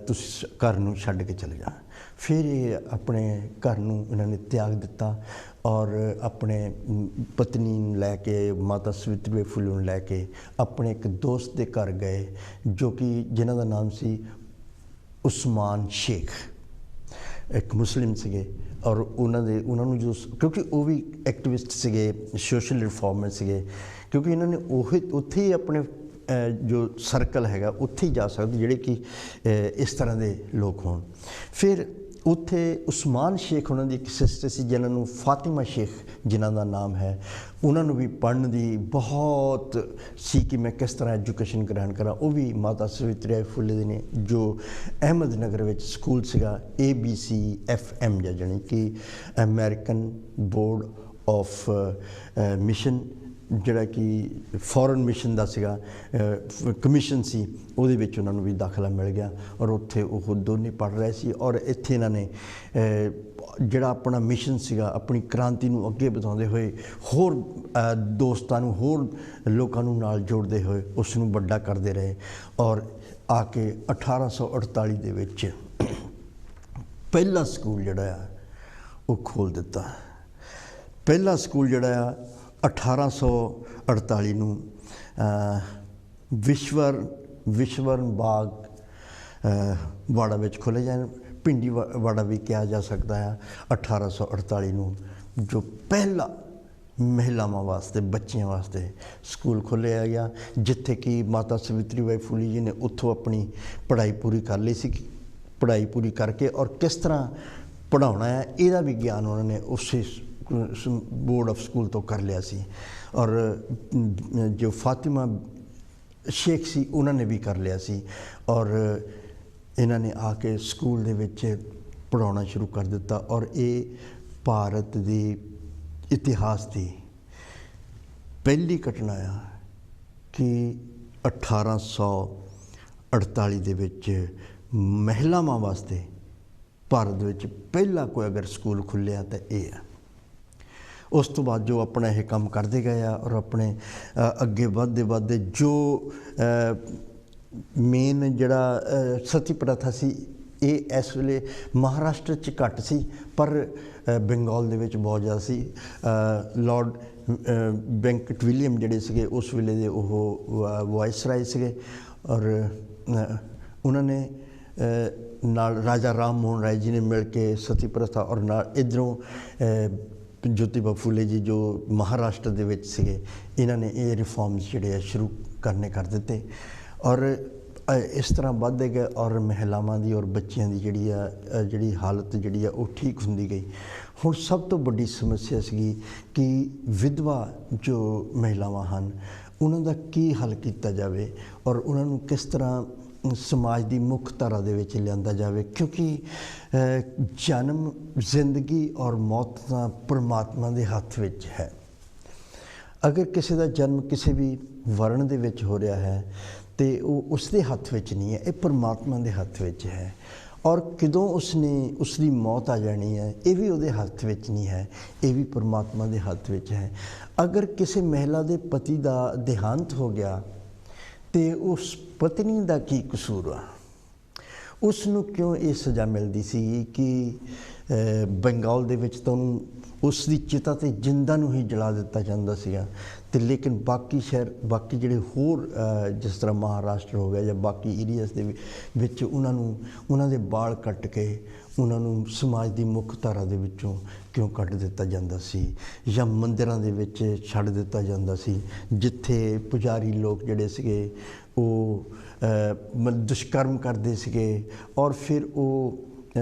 ਤੁਸੀਂ ਘਰ ਨੂੰ ਛੱਡ ਕੇ ਚਲੇ ਜਾ। ਫਿਰ ਇਹ ਆਪਣੇ ਘਰ ਨੂੰ ਇਹਨਾਂ ਨੇ ਤਿਆਗ ਦਿੱਤਾ ਔਰ ਆਪਣੇ ਪਤਨੀ ਨੂੰ ਲੈ ਕੇ, ਮਾਤਾ ਸਵਿਤਰੀ ਬਾਈ ਫੁਲੇ ਨੂੰ ਲੈ ਕੇ ਆਪਣੇ ਇੱਕ ਦੋਸਤ ਦੇ ਘਰ ਗਏ, ਜੋ ਕਿ ਜਿਨ੍ਹਾਂ ਦਾ ਨਾਮ ਸੀ ਉਸਮਾਨ ਸ਼ੇਖ, ਇੱਕ ਮੁਸਲਿਮ ਸੀਗੇ। ਔਰ ਉਹਨਾਂ ਨੂੰ ਜੋ, ਕਿਉਂਕਿ ਉਹ ਵੀ ਐਕਟਿਵਿਸਟ ਸੀਗੇ, ਸੋਸ਼ਲ ਰਿਫਾਰਮਰ ਸੀਗੇ, ਕਿਉਂਕਿ ਇਹਨਾਂ ਨੇ ਉੱਥੇ ਹੀ ਆਪਣੇ ਜੋ ਸਰਕਲ ਹੈਗਾ ਉੱਥੇ ਹੀ ਜਾ ਸਕਦੇ ਜਿਹੜੇ ਕਿ ਇਸ ਤਰ੍ਹਾਂ ਦੇ ਲੋਕ ਹੋਣ। ਫਿਰ ਉੱਥੇ ਉਸਮਾਨ ਸ਼ੇਖ ਉਹਨਾਂ ਦੀ ਇੱਕ ਸਿਸਟਰ ਸੀ ਜਿਨ੍ਹਾਂ ਨੂੰ ਫਾਤਿਮਾ ਸ਼ੇਖ ਜਿਨ੍ਹਾਂ ਦਾ ਨਾਮ ਹੈ, ਉਹਨਾਂ ਨੂੰ ਵੀ ਪੜ੍ਹਨ ਦੀ ਬਹੁਤ ਸੀ ਕਿ ਮੈਂ ਕਿਸ ਤਰ੍ਹਾਂ ਐਜੂਕੇਸ਼ਨ ਗ੍ਰਹਿਣ ਕਰਾਂ। ਉਹ ਵੀ ਮਾਤਾ ਸਵਿਤਰੀ ਬਾਈ ਫੁਲੇ ਦੇ ਨੇ, ਜੋ ਅਹਿਮਦ ਨਗਰ ਵਿੱਚ ਸਕੂਲ ਸੀਗਾ ABCFM, ਜਾਣੀ ਕਿ ਅਮੈਰੀਕਨ ਬੋਰਡ ਆਫ ਮਿਸ਼ਨ, ਜਿਹੜਾ ਕਿ ਫੋਰਨ ਮਿਸ਼ਨ ਦਾ ਸੀਗਾ, ਕਮਿਸ਼ਨ ਸੀ, ਉਹਦੇ ਵਿੱਚ ਉਹਨਾਂ ਨੂੰ ਵੀ ਦਾਖਲਾ ਮਿਲ ਗਿਆ ਔਰ ਉੱਥੇ ਉਹ ਦੋਨੇ ਪੜ੍ਹ ਰਹੇ ਸੀ। ਔਰ ਇੱਥੇ ਇਹਨਾਂ ਨੇ ਜਿਹੜਾ ਆਪਣਾ ਮਿਸ਼ਨ ਸੀਗਾ, ਆਪਣੀ ਕ੍ਰਾਂਤੀ ਨੂੰ ਅੱਗੇ ਵਧਾਉਂਦੇ ਹੋਏ, ਹੋਰ ਦੋਸਤਾਂ ਨੂੰ, ਹੋਰ ਲੋਕਾਂ ਨੂੰ ਨਾਲ ਜੋੜਦੇ ਹੋਏ ਉਸ ਨੂੰ ਵੱਡਾ ਕਰਦੇ ਰਹੇ। ਔਰ ਆ ਕੇ 1848 ਦੇ ਵਿੱਚ ਪਹਿਲਾ ਸਕੂਲ ਜਿਹੜਾ ਆ ਉਹ ਖੋਲ੍ਹ ਦਿੱਤਾ। ਪਹਿਲਾ ਸਕੂਲ ਜਿਹੜਾ ਆ 1848 ਨੂੰ ਵਿਸ਼ਵਰਨ ਬਾਗ ਵਾੜਾ ਵਿੱਚ ਖੋਲ੍ਹੇ ਜਾਣ, ਪਿੰਡੀ ਵਾੜਾ ਵੀ ਕਿਹਾ ਜਾ ਸਕਦਾ ਆ। 1848 ਨੂੰ ਜੋ ਪਹਿਲਾ ਮਹਿਲਾਵਾਂ ਵਾਸਤੇ, ਬੱਚਿਆਂ ਵਾਸਤੇ ਸਕੂਲ ਖੋਲ੍ਹਿਆ ਗਿਆ, ਜਿੱਥੇ ਕਿ ਮਾਤਾ ਸਵਿਤਰੀ ਬਾਈ ਫੁਲੇ ਜੀ ਨੇ ਉੱਥੋਂ ਆਪਣੀ ਪੜ੍ਹਾਈ ਪੂਰੀ ਕਰ ਲਈ ਸੀ। ਪੜ੍ਹਾਈ ਪੂਰੀ ਕਰਕੇ ਔਰ ਕਿਸ ਤਰ੍ਹਾਂ ਪੜ੍ਹਾਉਣਾ ਹੈ ਇਹਦਾ ਵੀ ਗਿਆਨ ਉਹਨਾਂ ਨੇ ਉਸੇ ਬੋਰਡ ਆਫ ਸਕੂਲ ਤੋਂ ਕਰ ਲਿਆ ਸੀ। ਔਰ ਜੋ ਫਾਤਿਮਾ ਸ਼ੇਖ ਸੀ ਉਹਨਾਂ ਨੇ ਵੀ ਕਰ ਲਿਆ ਸੀ। ਔਰ ਇਹਨਾਂ ਨੇ ਆ ਕੇ ਸਕੂਲ ਦੇ ਵਿੱਚ ਪੜ੍ਹਾਉਣਾ ਸ਼ੁਰੂ ਕਰ ਦਿੱਤਾ। ਔਰ ਇਹ ਭਾਰਤ ਦੇ ਇਤਿਹਾਸ ਦੀ ਪਹਿਲੀ ਘਟਨਾ ਆ ਕਿ 1848 ਦੇ ਵਿੱਚ ਮਹਿਲਾਵਾਂ ਵਾਸਤੇ ਭਾਰਤ ਵਿੱਚ ਪਹਿਲਾ ਕੋਈ ਅਗਰ ਸਕੂਲ ਖੁੱਲ੍ਹਿਆ ਤਾਂ ਇਹ ਆ। ਉਸ ਤੋਂ ਬਾਅਦ ਜੋ ਆਪਣਾ ਇਹ ਕੰਮ ਕਰਦੇ ਗਏ ਆ ਔਰ ਆਪਣੇ ਅੱਗੇ ਵੱਧਦੇ ਜੋ ਮੇਨ ਜਿਹੜਾ ਸਤੀ ਪ੍ਰਥਾ ਸੀ, ਇਹ ਇਸ ਵੇਲੇ ਮਹਾਰਾਸ਼ਟਰ 'ਚ ਘੱਟ ਸੀ ਪਰ ਬੰਗਾਲ ਦੇ ਵਿੱਚ ਬਹੁਤ ਜ਼ਿਆਦਾ ਸੀ। ਲਾਰਡ ਬੈਂਕਟ ਵਿਲੀਅਮ ਜਿਹੜੇ ਸੀਗੇ ਉਸ ਵੇਲੇ ਦੇ ਉਹ ਵਾਇਸਰਾਏ ਸੀਗੇ ਔਰ ਉਹਨਾਂ ਨੇ ਨਾਲ ਰਾਜਾ ਰਾਮ ਮੋਹਨ ਰਾਏ ਜੀ ਨੇ ਮਿਲ ਕੇ ਸਤੀ ਪ੍ਰਥਾ ਔਰ ਨਾਲ ਇੱਧਰੋਂ ਜੋਤੀਬਾ ਫੂਲੇ ਜੀ ਜੋ ਮਹਾਰਾਸ਼ਟਰ ਦੇ ਵਿੱਚ ਸੀਗੇ, ਇਹਨਾਂ ਨੇ ਇਹ ਰਿਫਾਰਮਸ ਜਿਹੜੇ ਆ ਸ਼ੁਰੂ ਕਰਨੇ ਕਰ ਦਿੱਤੇ। ਔਰ ਇਸ ਤਰ੍ਹਾਂ ਵੱਧਦੇ ਗਏ ਔਰ ਮਹਿਲਾਵਾਂ ਦੀ ਔਰ ਬੱਚਿਆਂ ਦੀ ਜਿਹੜੀ ਹਾਲਤ ਜਿਹੜੀ ਆ ਉਹ ਠੀਕ ਹੁੰਦੀ ਗਈ। ਹੁਣ ਸਭ ਤੋਂ ਵੱਡੀ ਸਮੱਸਿਆ ਸੀਗੀ ਕਿ ਵਿਧਵਾ ਜੋ ਮਹਿਲਾਵਾਂ ਹਨ ਉਹਨਾਂ ਦਾ ਕੀ ਹੱਲ ਕੀਤਾ ਜਾਵੇ ਔਰ ਉਹਨਾਂ ਨੂੰ ਕਿਸ ਤਰ੍ਹਾਂ ਸਮਾਜ ਦੀ ਮੁੱਖ ਧਾਰਾ ਦੇ ਵਿੱਚ ਲਿਆਂਦਾ ਜਾਵੇ, ਕਿਉਂਕਿ ਜਨਮ, ਜ਼ਿੰਦਗੀ ਔਰ ਮੌਤ ਤਾਂ ਪਰਮਾਤਮਾ ਦੇ ਹੱਥ ਵਿੱਚ ਹੈ। ਅਗਰ ਕਿਸੇ ਦਾ ਜਨਮ ਕਿਸੇ ਵੀ ਵਰਨ ਦੇ ਵਿੱਚ ਹੋ ਰਿਹਾ ਹੈ ਤੇ ਉਹ ਉਸ ਦੇ ਹੱਥ ਵਿੱਚ ਨਹੀਂ ਹੈ, ਇਹ ਪਰਮਾਤਮਾ ਦੇ ਹੱਥ ਵਿੱਚ ਹੈ। ਔਰ ਕਦੋਂ ਉਸਦੀ ਮੌਤ ਆ ਜਾਣੀ ਹੈ ਇਹ ਵੀ ਉਹਦੇ ਹੱਥ ਵਿੱਚ ਨਹੀਂ ਹੈ, ਇਹ ਵੀ ਪਰਮਾਤਮਾ ਦੇ ਹੱਥ ਵਿੱਚ ਹੈ। ਅਗਰ ਕਿਸੇ ਮਹਿਲਾ ਦੇ ਪਤੀ ਦਾ ਦੇਹਾਂਤ ਹੋ ਗਿਆ ਤੇ ਉਸ ਪਤਨੀ ਦਾ ਕੀ ਕਸੂਰ ਆ? ਉਸ ਨੂੰ ਕਿਉਂ ਇਹ ਸਜ਼ਾ ਮਿਲਦੀ ਸੀ ਕਿ ਬੰਗਾਲ ਦੇ ਵਿੱਚ ਤਾਂ ਉਹਨੂੰ ਉਸ ਦੀ ਚਿਤਾ 'ਤੇ ਜਿੰਦਾ ਨੂੰ ਹੀ ਜਲਾ ਦਿੱਤਾ ਜਾਂਦਾ ਸੀਗਾ। ਅਤੇ ਲੇਕਿਨ ਬਾਕੀ ਸ਼ਹਿਰ, ਬਾਕੀ ਜਿਹੜੇ ਹੋਰ ਜਿਸ ਤਰ੍ਹਾਂ ਮਹਾਰਾਸ਼ਟਰ ਹੋ ਗਿਆ ਜਾਂ ਬਾਕੀ ਏਰੀਆਸ ਦੇ ਵਿੱਚ ਉਹਨਾਂ ਦੇ ਵਾਲ ਕੱਟ ਕੇ ਉਹਨਾਂ ਨੂੰ ਸਮਾਜ ਦੀ ਮੁੱਖ ਧਾਰਾ ਦੇ ਵਿੱਚੋਂ ਕਿਉਂ ਕੱਢ ਦਿੱਤਾ ਜਾਂਦਾ ਸੀ, ਜਾਂ ਮੰਦਿਰਾਂ ਦੇ ਵਿੱਚ ਛੱਡ ਦਿੱਤਾ ਜਾਂਦਾ ਸੀ ਜਿੱਥੇ ਪੁਜਾਰੀ ਲੋਕ ਜਿਹੜੇ ਸੀਗੇ ਉਹ ਦੁਸ਼ਕਰਮ ਕਰਦੇ ਸੀਗੇ। ਔਰ ਫਿਰ ਉਹ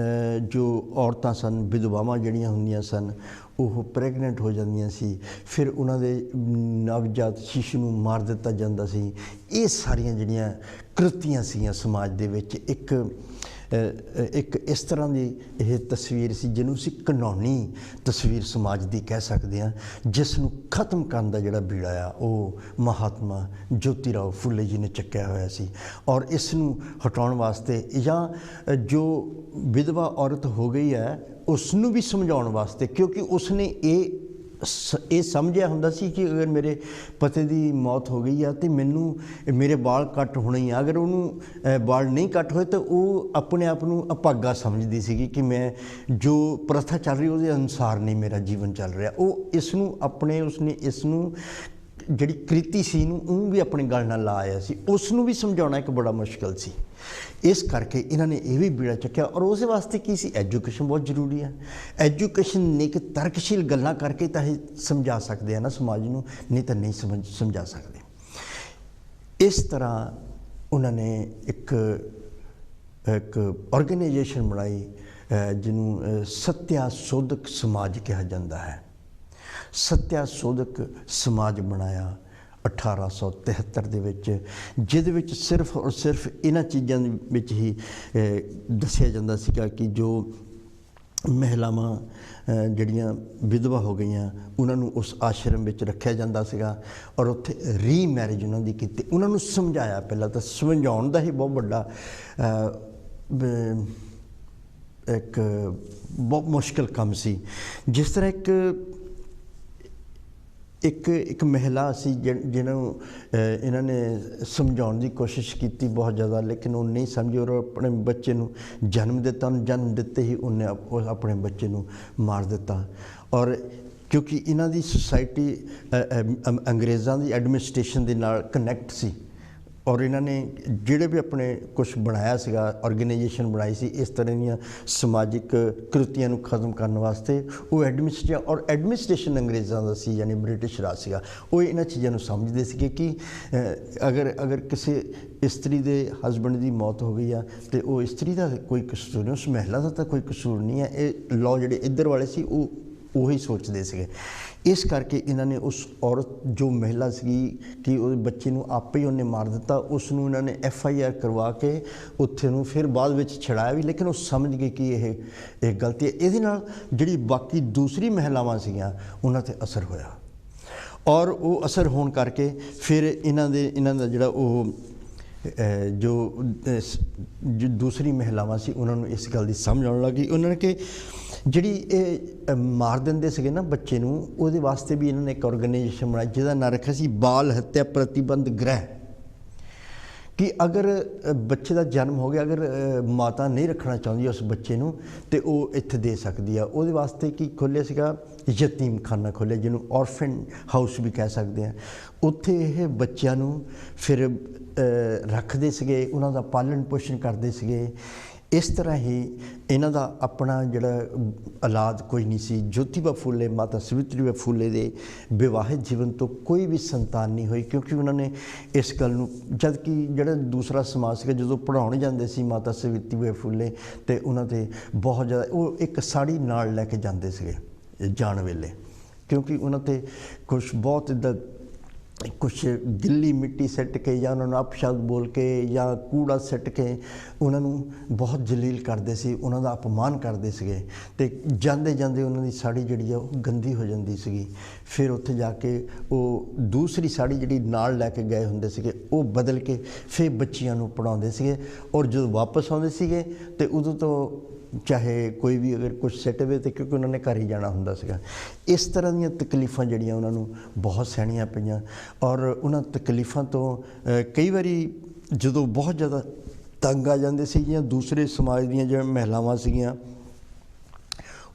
ਜੋ ਔਰਤਾਂ ਸਨ, ਵਿਧਵਾਵਾਂ ਜਿਹੜੀਆਂ ਹੁੰਦੀਆਂ ਸਨ, ਉਹ ਪ੍ਰੈਗਨੈਂਟ ਹੋ ਜਾਂਦੀਆਂ ਸੀ, ਫਿਰ ਉਹਨਾਂ ਦੇ ਨਵਜਾਤ ਸ਼ਿਸ਼ੂ ਨੂੰ ਮਾਰ ਦਿੱਤਾ ਜਾਂਦਾ ਸੀ। ਇਹ ਸਾਰੀਆਂ ਜਿਹੜੀਆਂ ਕ੍ਰਿਤੀਆਂ ਸੀਗੀਆਂ ਸਮਾਜ ਦੇ ਵਿੱਚ ਇੱਕ ਇਸ ਤਰ੍ਹਾਂ ਦੀ ਇਹ ਤਸਵੀਰ ਸੀ ਜਿਹਨੂੰ ਅਸੀਂ ਘਿਨਾਉਣੀ ਤਸਵੀਰ ਸਮਾਜ ਦੀ ਕਹਿ ਸਕਦੇ ਹਾਂ, ਜਿਸ ਨੂੰ ਖਤਮ ਕਰਨ ਦਾ ਜਿਹੜਾ ਬੀੜਾ ਆ ਉਹ ਮਹਾਤਮਾ ਜੋਤੀ ਰਾਓ ਫੁੱਲੇ ਜੀ ਨੇ ਚੱਕਿਆ ਹੋਇਆ ਸੀ। ਔਰ ਇਸ ਨੂੰ ਹਟਾਉਣ ਵਾਸਤੇ ਜਾਂ ਜੋ ਵਿਧਵਾ ਔਰਤ ਹੋ ਗਈ ਹੈ ਉਸ ਨੂੰ ਵੀ ਸਮਝਾਉਣ ਵਾਸਤੇ, ਕਿਉਂਕਿ ਉਸਨੇ ਇਹ ਸਮਝਿਆ ਹੁੰਦਾ ਸੀ ਕਿ ਅਗਰ ਮੇਰੇ ਪਤੀ ਦੀ ਮੌਤ ਹੋ ਗਈ ਆ ਅਤੇ ਮੈਨੂੰ ਮੇਰੇ ਵਾਲ ਕੱਟ ਹੋਣੇ ਹੀ ਆ। ਅਗਰ ਉਹਨੂੰ ਵਾਲ ਨਹੀਂ ਕੱਟ ਹੋਏ ਤਾਂ ਉਹ ਆਪਣੇ ਆਪ ਨੂੰ ਅਭਾਗਾ ਸਮਝਦੀ ਸੀਗੀ ਕਿ ਮੈਂ ਜੋ ਪ੍ਰਥਾ ਚੱਲ ਰਹੀ ਉਹਦੇ ਅਨੁਸਾਰ ਨਹੀਂ ਮੇਰਾ ਜੀਵਨ ਚੱਲ ਰਿਹਾ। ਉਹ ਇਸ ਨੂੰ ਉਸਨੇ ਇਸ ਨੂੰ ਜਿਹੜੀ ਕ੍ਰਿਤੀ ਸੀ ਨੂੰ ਉਹਨੂੰ ਵੀ ਆਪਣੇ ਗਲ ਨਾਲ ਲਾ ਆਇਆ ਸੀ। ਉਸ ਨੂੰ ਵੀ ਸਮਝਾਉਣਾ ਇੱਕ ਬੜਾ ਮੁਸ਼ਕਿਲ ਸੀ। ਇਸ ਕਰਕੇ ਇਹਨਾਂ ਨੇ ਇਹ ਵੀ ਬੀੜਾ ਚੱਕਿਆ। ਔਰ ਉਸ ਵਾਸਤੇ ਕੀ ਸੀ, ਐਜੂਕੇਸ਼ਨ ਬਹੁਤ ਜ਼ਰੂਰੀ ਹੈ। ਐਜੂਕੇਸ਼ਨ ਨੇ ਇੱਕ ਤਰਕਸ਼ੀਲ ਗੱਲਾਂ ਕਰਕੇ ਤਾਂ ਇਹ ਸਮਝਾ ਸਕਦੇ ਆ ਨਾ ਸਮਾਜ ਨੂੰ, ਨਹੀਂ ਤਾਂ ਨਹੀਂ ਸਮਝਾ ਸਕਦੇ। ਇਸ ਤਰ੍ਹਾਂ ਉਹਨਾਂ ਨੇ ਇੱਕ ਆਰਗੇਨਾਈਜੇਸ਼ਨ ਬਣਾਈ ਜਿਹਨੂੰ ਸੱਤਿਆ ਸੋਧਕ ਸਮਾਜ ਕਿਹਾ ਜਾਂਦਾ ਹੈ। ਸੱਤਿਆ ਸੋਧਕ ਸਮਾਜ ਬਣਾਇਆ 1873 ਦੇ ਵਿੱਚ, ਜਿਹਦੇ ਵਿੱਚ ਸਿਰਫ ਔਰ ਸਿਰਫ ਇਹਨਾਂ ਚੀਜ਼ਾਂ ਦੇ ਵਿੱਚ ਹੀ ਦੱਸਿਆ ਜਾਂਦਾ ਸੀਗਾ ਕਿ ਜੋ ਮਹਿਲਾਵਾਂ ਜਿਹੜੀਆਂ ਵਿਧਵਾ ਹੋ ਗਈਆਂ ਉਹਨਾਂ ਨੂੰ ਉਸ ਆਸ਼ਰਮ ਵਿੱਚ ਰੱਖਿਆ ਜਾਂਦਾ ਸੀਗਾ ਔਰ ਉੱਥੇ ਰੀਮੈਰਿਜ ਉਹਨਾਂ ਦੀ ਕੀਤੀ। ਉਹਨਾਂ ਨੂੰ ਸਮਝਾਇਆ, ਪਹਿਲਾਂ ਤਾਂ ਸਮਝਾਉਣ ਦਾ ਹੀ ਬਹੁਤ ਵੱਡਾ ਇੱਕ ਬਹੁਤ ਮੁਸ਼ਕਿਲ ਕੰਮ ਸੀ। ਜਿਸ ਤਰ੍ਹਾਂ ਇੱਕ ਮਹਿਲਾ ਸੀ ਜਿਹਨੂੰ ਇਹਨਾਂ ਨੇ ਸਮਝਾਉਣ ਦੀ ਕੋਸ਼ਿਸ਼ ਕੀਤੀ ਬਹੁਤ ਜ਼ਿਆਦਾ, ਲੇਕਿਨ ਉਹ ਨਹੀਂ ਸਮਝੀ ਔਰ ਆਪਣੇ ਬੱਚੇ ਨੂੰ ਜਨਮ ਦਿੱਤਾ। ਉਹਨੂੰ ਜਨਮ ਦਿੱਤੇ ਹੀ ਉਹਨੇ ਆਪਣੇ ਬੱਚੇ ਨੂੰ ਮਾਰ ਦਿੱਤਾ। ਔਰ ਕਿਉਂਕਿ ਇਹਨਾਂ ਦੀ ਸੁਸਾਇਟੀ ਅੰਗਰੇਜ਼ਾਂ ਦੀ ਐਡਮਿਨਿਸਟ੍ਰੇਸ਼ਨ ਦੇ ਨਾਲ ਕਨੈਕਟ ਸੀ ਔਰ ਇਹਨਾਂ ਨੇ ਜਿਹੜੇ ਵੀ ਆਪਣੇ ਕੁਛ ਬਣਾਇਆ ਸੀਗਾ, ਆਰਗੇਨਾਈਜੇਸ਼ਨ ਬਣਾਈ ਸੀ ਇਸ ਤਰ੍ਹਾਂ ਦੀਆਂ ਸਮਾਜਿਕ ਕ੍ਰਿਤੀਆਂ ਨੂੰ ਖਤਮ ਕਰਨ ਵਾਸਤੇ, ਉਹ ਐਡਮਿਨਿਸਟ੍ਰੇਸ਼ਨ ਅੰਗਰੇਜ਼ਾਂ ਦਾ ਸੀ, ਯਾਨੀ ਬ੍ਰਿਟਿਸ਼ ਰਾਜ ਸੀਗਾ। ਉਹ ਇਹਨਾਂ ਚੀਜ਼ਾਂ ਨੂੰ ਸਮਝਦੇ ਸੀਗੇ ਕਿ ਅਗਰ ਕਿਸੇ ਇਸਤਰੀ ਦੇ ਹਸਬੈਂਡ ਦੀ ਮੌਤ ਹੋ ਗਈ ਆ ਅਤੇ ਉਹ ਇਸਤਰੀ ਦਾ ਕੋਈ ਕਸੂਰ ਨਹੀਂ, ਉਸ ਮਹਿਲਾ ਦਾ ਤਾਂ ਕੋਈ ਕਸੂਰ ਨਹੀਂ ਹੈ। ਇਹ ਲਾਅ ਜਿਹੜੇ ਇੱਧਰ ਵਾਲੇ ਸੀ ਉਹ ਉਹੀ ਸੋਚਦੇ ਸੀਗੇ। ਇਸ ਕਰਕੇ ਇਹਨਾਂ ਨੇ ਉਸ ਔਰਤ ਜੋ ਮਹਿਲਾ ਸੀਗੀ ਕਿ ਉਹਦੇ ਬੱਚੇ ਨੂੰ ਆਪੇ ਹੀ ਉਹਨੇ ਮਾਰ ਦਿੱਤਾ, ਉਸ ਨੂੰ ਇਹਨਾਂ ਨੇ FIR ਕਰਵਾ ਕੇ ਉੱਥੇ ਨੂੰ ਫਿਰ ਬਾਅਦ ਵਿੱਚ ਛੜਾਇਆ ਵੀ, ਲੇਕਿਨ ਉਹ ਸਮਝ ਗਏ ਕਿ ਇਹ ਗਲਤੀ ਹੈ। ਇਹਦੇ ਨਾਲ ਜਿਹੜੀ ਬਾਕੀ ਦੂਸਰੀ ਮਹਿਲਾਵਾਂ ਸੀਗੀਆਂ ਉਹਨਾਂ 'ਤੇ ਅਸਰ ਹੋਇਆ ਔਰ ਉਹ ਅਸਰ ਹੋਣ ਕਰਕੇ ਫਿਰ ਇਹਨਾਂ ਦਾ ਜਿਹੜਾ ਉਹ ਜੋ ਦੂਸਰੀ ਮਹਿਲਾਵਾਂ ਸੀ ਉਹਨਾਂ ਨੂੰ ਇਸ ਗੱਲ ਦੀ ਸਮਝ ਆਉਣ ਲੱਗੀ। ਉਹਨਾਂ ਨੇ ਕਿ ਜਿਹੜੀ ਇਹ ਮਾਰ ਦਿੰਦੇ ਸੀਗੇ ਨਾ ਬੱਚੇ ਨੂੰ, ਉਹਦੇ ਵਾਸਤੇ ਵੀ ਇਹਨਾਂ ਨੇ ਇੱਕ ਆਰਗੇਨਾਈਜੇਸ਼ਨ ਬਣਾਈ ਜਿਹਦਾ ਨਾਂ ਰੱਖਿਆ ਸੀ ਬਾਲ ਹੱਤਿਆ ਪ੍ਰਤੀਬੰਧ ਗ੍ਰਹਿ। ਕਿ ਅਗਰ ਬੱਚੇ ਦਾ ਜਨਮ ਹੋ ਗਿਆ, ਅਗਰ ਮਾਤਾ ਨਹੀਂ ਰੱਖਣਾ ਚਾਹੁੰਦੀ ਉਸ ਬੱਚੇ ਨੂੰ ਤੇ ਉਹ ਇੱਥੇ ਦੇ ਸਕਦੀ ਆ। ਉਹਦੇ ਵਾਸਤੇ ਕੀ ਖੋਲ੍ਹਿਆ ਸੀਗਾ, ਯਤੀਮ ਖਾਨਾ ਖੋਲ੍ਹਿਆ ਜਿਹਨੂੰ ਔਰਫਨ ਹਾਊਸ ਵੀ ਕਹਿ ਸਕਦੇ ਹਾਂ। ਉੱਥੇ ਇਹ ਬੱਚਿਆਂ ਨੂੰ ਫਿਰ ਰੱਖਦੇ ਸੀਗੇ, ਉਹਨਾਂ ਦਾ ਪਾਲਣ ਪੋਸ਼ਣ ਕਰਦੇ ਸੀਗੇ। ਇਸ ਤਰ੍ਹਾਂ ਹੀ ਇਹਨਾਂ ਦਾ ਆਪਣਾ ਜਿਹੜਾ ਔਲਾਦ ਕੋਈ ਨਹੀਂ ਸੀ। ਜੋਤੀਬਾ ਫੂਲੇ, ਮਾਤਾ ਸਵਿਤਰੀ ਫੂਲੇ ਦੇ ਵਿਵਾਹਿਤ ਜੀਵਨ ਤੋਂ ਕੋਈ ਵੀ ਸੰਤਾਨ ਨਹੀਂ ਹੋਈ, ਕਿਉਂਕਿ ਉਹਨਾਂ ਨੇ ਇਸ ਗੱਲ ਨੂੰ, ਜਦ ਕਿ ਜਿਹੜਾ ਦੂਸਰਾ ਸਮਾਜ ਸੀਗਾ ਜਦੋਂ ਪੜ੍ਹਾਉਣ ਜਾਂਦੇ ਸੀ ਮਾਤਾ ਸਵਿਤਰੀ ਫੂਲੇ ਅਤੇ ਉਹਨਾਂ 'ਤੇ ਬਹੁਤ ਜ਼ਿਆਦਾ ਉਹ ਇੱਕ ਸਾੜੀ ਨਾਲ ਲੈ ਕੇ ਜਾਂਦੇ ਸੀਗੇ ਜਾਣ ਵੇਲੇ, ਕਿਉਂਕਿ ਉਹਨਾਂ 'ਤੇ ਕੁਛ ਬਹੁਤ ਇੱਦਾਂ ਕੁਛ ਗਿੱਲੀ ਮਿੱਟੀ ਸਿੱਟ ਕੇ ਜਾਂ ਉਹਨਾਂ ਨੂੰ ਅਪਸ਼ਬਦ ਬੋਲ ਕੇ ਜਾਂ ਕੂੜਾ ਸਿੱਟ ਕੇ ਉਹਨਾਂ ਨੂੰ ਬਹੁਤ ਜਲੀਲ ਕਰਦੇ ਸੀ, ਉਹਨਾਂ ਦਾ ਅਪਮਾਨ ਕਰਦੇ ਸੀਗੇ। ਅਤੇ ਜਾਂਦੇ ਜਾਂਦੇ ਉਹਨਾਂ ਦੀ ਸਾੜੀ ਜਿਹੜੀ ਆ ਉਹ ਗੰਦੀ ਹੋ ਜਾਂਦੀ ਸੀਗੀ। ਫਿਰ ਉੱਥੇ ਜਾ ਕੇ ਉਹ ਦੂਸਰੀ ਸਾੜੀ ਜਿਹੜੀ ਨਾਲ ਲੈ ਕੇ ਗਏ ਹੁੰਦੇ ਸੀਗੇ ਉਹ ਬਦਲ ਕੇ ਫਿਰ ਬੱਚੀਆਂ ਨੂੰ ਪੜ੍ਹਾਉਂਦੇ ਸੀਗੇ। ਔਰ ਜਦੋਂ ਵਾਪਸ ਆਉਂਦੇ ਸੀਗੇ ਅਤੇ ਉਦੋਂ ਤੋਂ ਚਾਹੇ ਕੋਈ ਵੀ ਅਗਰ ਕੁਛ ਸਿੱਟ ਵੇ ਤਾਂ ਕਿਉਂਕਿ ਉਹਨਾਂ ਨੇ ਘਰ ਹੀ ਜਾਣਾ ਹੁੰਦਾ ਸੀਗਾ। ਇਸ ਤਰ੍ਹਾਂ ਦੀਆਂ ਤਕਲੀਫਾਂ ਜਿਹੜੀਆਂ ਉਹਨਾਂ ਨੂੰ ਬਹੁਤ ਸਹਿਣੀਆਂ ਪਈਆਂ। ਔਰ ਉਹਨਾਂ ਤਕਲੀਫਾਂ ਤੋਂ ਕਈ ਵਾਰੀ ਜਦੋਂ ਬਹੁਤ ਜ਼ਿਆਦਾ ਤੰਗ ਆ ਜਾਂਦੇ ਸੀ ਜਾਂ ਦੂਸਰੇ ਸਮਾਜ ਦੀਆਂ ਜਿਹੜੀਆਂ ਮਹਿਲਾਵਾਂ ਸੀਗੀਆਂ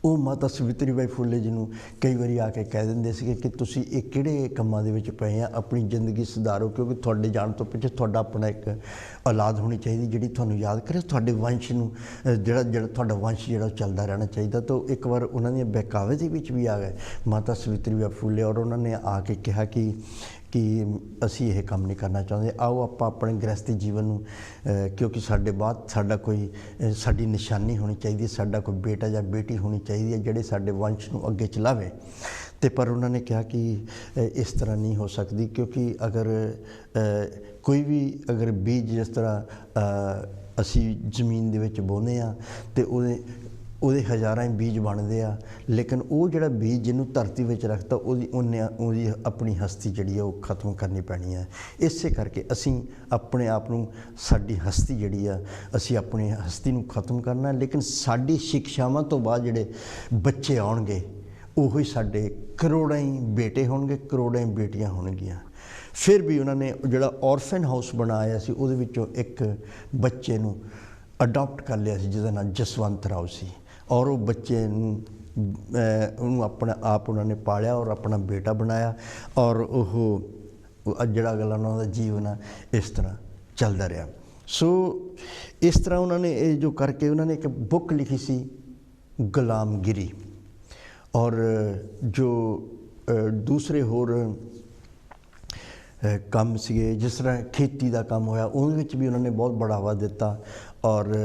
ਉਹ ਮਾਤਾ ਸਾਵਿਤਰੀ ਬਾਈ ਫੁੱਲੇ ਜੀ ਨੂੰ ਕਈ ਵਾਰੀ ਆ ਕੇ ਕਹਿ ਦਿੰਦੇ ਸੀਗੇ ਕਿ ਤੁਸੀਂ ਇਹ ਕਿਹੜੇ ਕੰਮਾਂ ਦੇ ਵਿੱਚ ਪਏ ਆ, ਆਪਣੀ ਜ਼ਿੰਦਗੀ ਸੁਧਾਰੋ, ਕਿਉਂਕਿ ਤੁਹਾਡੇ ਜਾਣ ਤੋਂ ਪਿੱਛੇ ਤੁਹਾਡਾ ਆਪਣਾ ਇੱਕ ਔਲਾਦ ਹੋਣੀ ਚਾਹੀਦੀ ਜਿਹੜੀ ਤੁਹਾਨੂੰ ਯਾਦ ਕਰੇ, ਤੁਹਾਡੇ ਵੰਸ਼ ਨੂੰ ਜਿਹੜਾ ਤੁਹਾਡਾ ਵੰਸ਼ ਜਿਹੜਾ ਚੱਲਦਾ ਰਹਿਣਾ ਚਾਹੀਦਾ। ਤਾਂ ਇੱਕ ਵਾਰ ਉਹਨਾਂ ਦੀਆਂ ਬਹਿਕਾਵੇ ਦੇ ਵਿੱਚ ਵੀ ਆ ਗਏ ਮਾਤਾ ਸਾਵਿਤਰੀ ਬਾਈ ਫੁੱਲੇ, ਔਰ ਉਹਨਾਂ ਨੇ ਆ ਕੇ ਕਿਹਾ ਕਿ ਅਸੀਂ ਇਹ ਕੰਮ ਨਹੀਂ ਕਰਨਾ ਚਾਹੁੰਦੇ, ਆਓ ਆਪਾਂ ਆਪਣੇ ਗ੍ਰਹਿਸਥੀ ਜੀਵਨ ਨੂੰ, ਕਿਉਂਕਿ ਸਾਡੇ ਬਾਅਦ ਸਾਡੀ ਨਿਸ਼ਾਨੀ ਹੋਣੀ ਚਾਹੀਦੀ ਹੈ, ਸਾਡਾ ਕੋਈ ਬੇਟਾ ਜਾਂ ਬੇਟੀ ਹੋਣੀ ਚਾਹੀਦੀ ਹੈ ਜਿਹੜੇ ਸਾਡੇ ਵੰਸ਼ ਨੂੰ ਅੱਗੇ ਚਲਾਵੇ। ਅਤੇ ਪਰ ਉਹਨਾਂ ਨੇ ਕਿਹਾ ਕਿ ਇਸ ਤਰ੍ਹਾਂ ਨਹੀਂ ਹੋ ਸਕਦੀ, ਕਿਉਂਕਿ ਅਗਰ ਕੋਈ ਵੀ ਅਗਰ ਬੀਜ ਜਿਸ ਤਰ੍ਹਾਂ ਅਸੀਂ ਜ਼ਮੀਨ ਦੇ ਵਿੱਚ ਬੋਂਦੇ ਹਾਂ ਅਤੇ ਉਹਦੇ ਹਜ਼ਾਰਾਂ ਹੀ ਬੀਜ ਬਣਦੇ ਆ, ਲੇਕਿਨ ਉਹ ਜਿਹੜਾ ਬੀਜ ਜਿਹਨੂੰ ਧਰਤੀ ਵਿੱਚ ਰੱਖਤਾ ਉਹਦੀ ਆਪਣੀ ਹਸਤੀ ਜਿਹੜੀ ਆ ਉਹ ਖਤਮ ਕਰਨੀ ਪੈਣੀ ਹੈ। ਇਸੇ ਕਰਕੇ ਅਸੀਂ ਆਪਣੇ ਆਪ ਨੂੰ, ਸਾਡੀ ਹਸਤੀ ਜਿਹੜੀ ਆ, ਅਸੀਂ ਆਪਣੀ ਹਸਤੀ ਨੂੰ ਖਤਮ ਕਰਨਾ, ਲੇਕਿਨ ਸਾਡੀ ਸਿੱਖਿਆਵਾਂ ਤੋਂ ਬਾਅਦ ਜਿਹੜੇ ਬੱਚੇ ਆਉਣਗੇ ਉਹੀ ਸਾਡੇ ਕਰੋੜਾਂ ਹੀ ਬੇਟੇ ਹੋਣਗੇ, ਕਰੋੜਾਂ ਹੀ ਬੇਟੀਆਂ ਹੋਣਗੀਆਂ। ਫਿਰ ਵੀ ਉਹਨਾਂ ਨੇ ਜਿਹੜਾ ਔਰਫਨ ਹਾਊਸ ਬਣਾਇਆ ਸੀ ਉਹਦੇ ਵਿੱਚੋਂ ਇੱਕ ਬੱਚੇ ਨੂੰ ਅਡਾਪਟ ਕਰ ਲਿਆ ਸੀ ਜਿਹਦਾ ਨਾਮ ਜਸਵੰਤ ਰਾਓ ਸੀ, ਔਰ ਉਹ ਬੱਚੇ ਨੂੰ ਉਹਨੂੰ ਆਪਣਾ ਆਪ ਉਹਨਾਂ ਨੇ ਪਾਲਿਆ ਔਰ ਆਪਣਾ ਬੇਟਾ ਬਣਾਇਆ, ਔਰ ਉਹ ਜਿਹੜਾ ਅਗਲਾ ਉਹਨਾਂ ਦਾ ਜੀਵਨ ਆ ਇਸ ਤਰ੍ਹਾਂ ਚੱਲਦਾ ਰਿਹਾ। ਸੋ ਇਸ ਤਰ੍ਹਾਂ ਉਹਨਾਂ ਨੇ ਇਹ ਜੋ ਕਰਕੇ ਉਹਨਾਂ ਨੇ ਇੱਕ ਬੁੱਕ ਲਿਖੀ ਸੀ ਗੁਲਾਮਗਿਰੀ, ਔਰ ਜੋ ਦੂਸਰੇ ਹੋਰ ਕੰਮ ਸੀਗੇ ਜਿਸ ਤਰ੍ਹਾਂ ਖੇਤੀ ਦਾ ਕੰਮ ਹੋਇਆ ਉਹਦੇ ਵਿੱਚ ਵੀ ਉਹਨਾਂ ਨੇ ਬਹੁਤ ਬੜਾਵਾ ਦਿੱਤਾ, ਔਰ